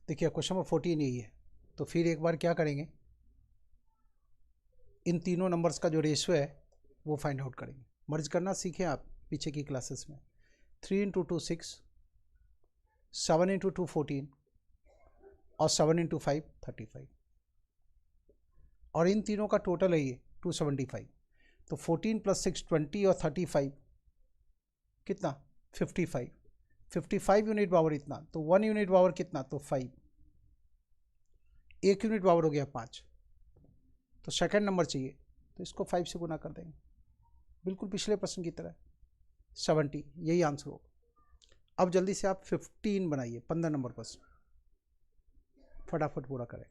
देखिए क्वेश्चन नंबर 14 यही है। तो फिर एक बार क्या करेंगे, इन तीनों नंबर्स का जो रेशियो है वो फाइंड आउट करेंगे। मर्ज करना सीखें आप पीछे की क्लासेस में। 3 इंटू 2 6, 7 इंटू 2 14 और 7 इंटू 5 35, और इन तीनों का टोटल है ये 275। तो 14 प्लस 6 20 और 35 कितना 55। 55 यूनिट पावर इतना, तो 1 यूनिट पावर कितना, तो 5। 1 यूनिट पावर हो गया 5। तो सेकंड नंबर चाहिए, तो इसको 5 से गुना कर देंगे, बिल्कुल पिछले प्रश्न की तरह 70, यही आंसर होगा। अब जल्दी से आप 15 बनाइए, 15 नंबर प्रश्न फटाफट पूरा करें।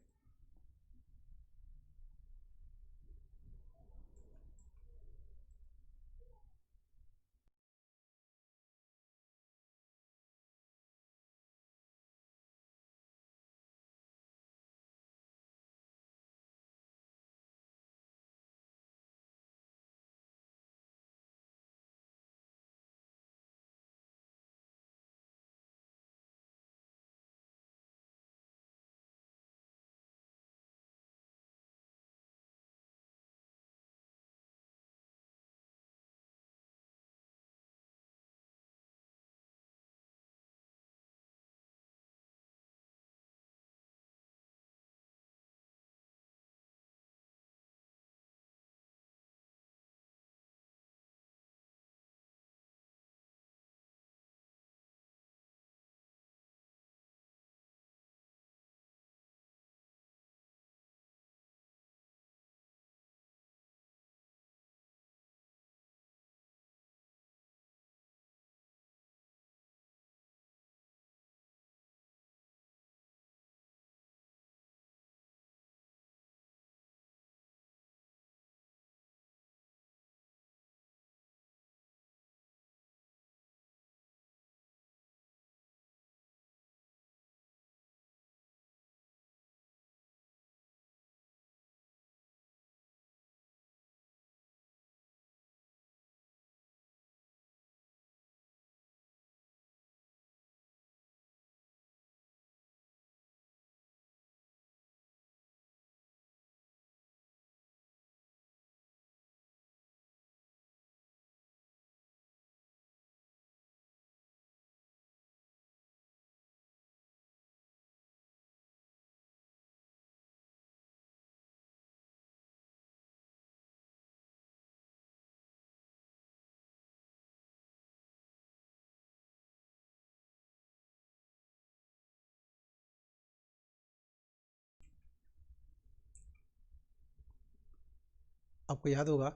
आपको याद होगा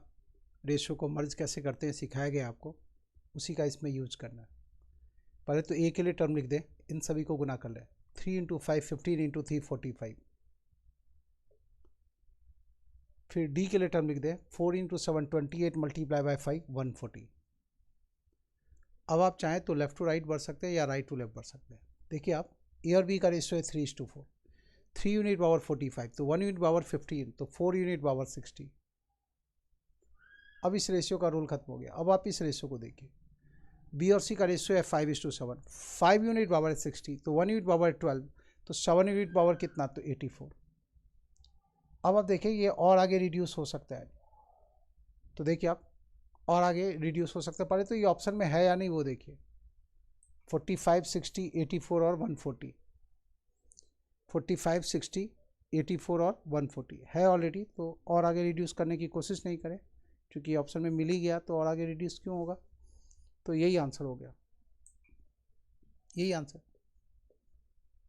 रेशियो को मर्ज कैसे करते हैं, सिखाया गया आपको, उसी का इसमें यूज करना है। पहले तो ए के लिए टर्म लिख दें, इन सभी को गुना कर लें। 3 इंटू 5 15 इंटू 3 45। फिर डी के लिए टर्म लिख दें, 4 इंटू 7 28 मल्टीप्लाई बाय 5 140। अब आप चाहें तो लेफ्ट टू राइट बढ़ सकते हैं या राइट टू लेफ्ट बढ़ सकते हैं। देखिए आप ए और बी का रेशियो है 3:4। 3 यूनिट पावर 45, तो 1 यूनिट पावर 15, तो 4 यूनिट पावर 60। अब इस रेशियो का रूल खत्म हो गया। अब आप इस रेशियो को देखिए, बी और सी का रेशियो है 5:7। 5 यूनिट पावर है 60, तो 1 यूनिट पावर 12, तो 7 यूनिट पावर कितना, तो 84। अब आप देखिए ये और आगे रिड्यूस हो सकता है, तो देखिए आप और आगे रिड्यूस हो सकता है। पहले तो ये ऑप्शन में है या नहीं वो देखिए, 45 60 84 और 140। 45 60 84 और 140 है ऑलरेडी, तो और आगे रिड्यूस करने की कोशिश नहीं करें, क्योंकि ऑप्शन में मिल ही गया, तो और आगे रिड्यूस क्यों होगा। तो यही आंसर हो गया, यही आंसर।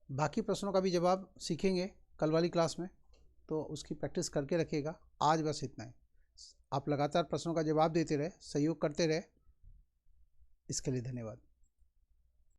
बाकी प्रश्नों का भी जवाब सीखेंगे कल वाली क्लास में, तो उसकी प्रैक्टिस करके रखिएगा। आज बस इतना ही। आप लगातार प्रश्नों का जवाब देते रहे, सहयोग करते रहे, इसके लिए धन्यवाद।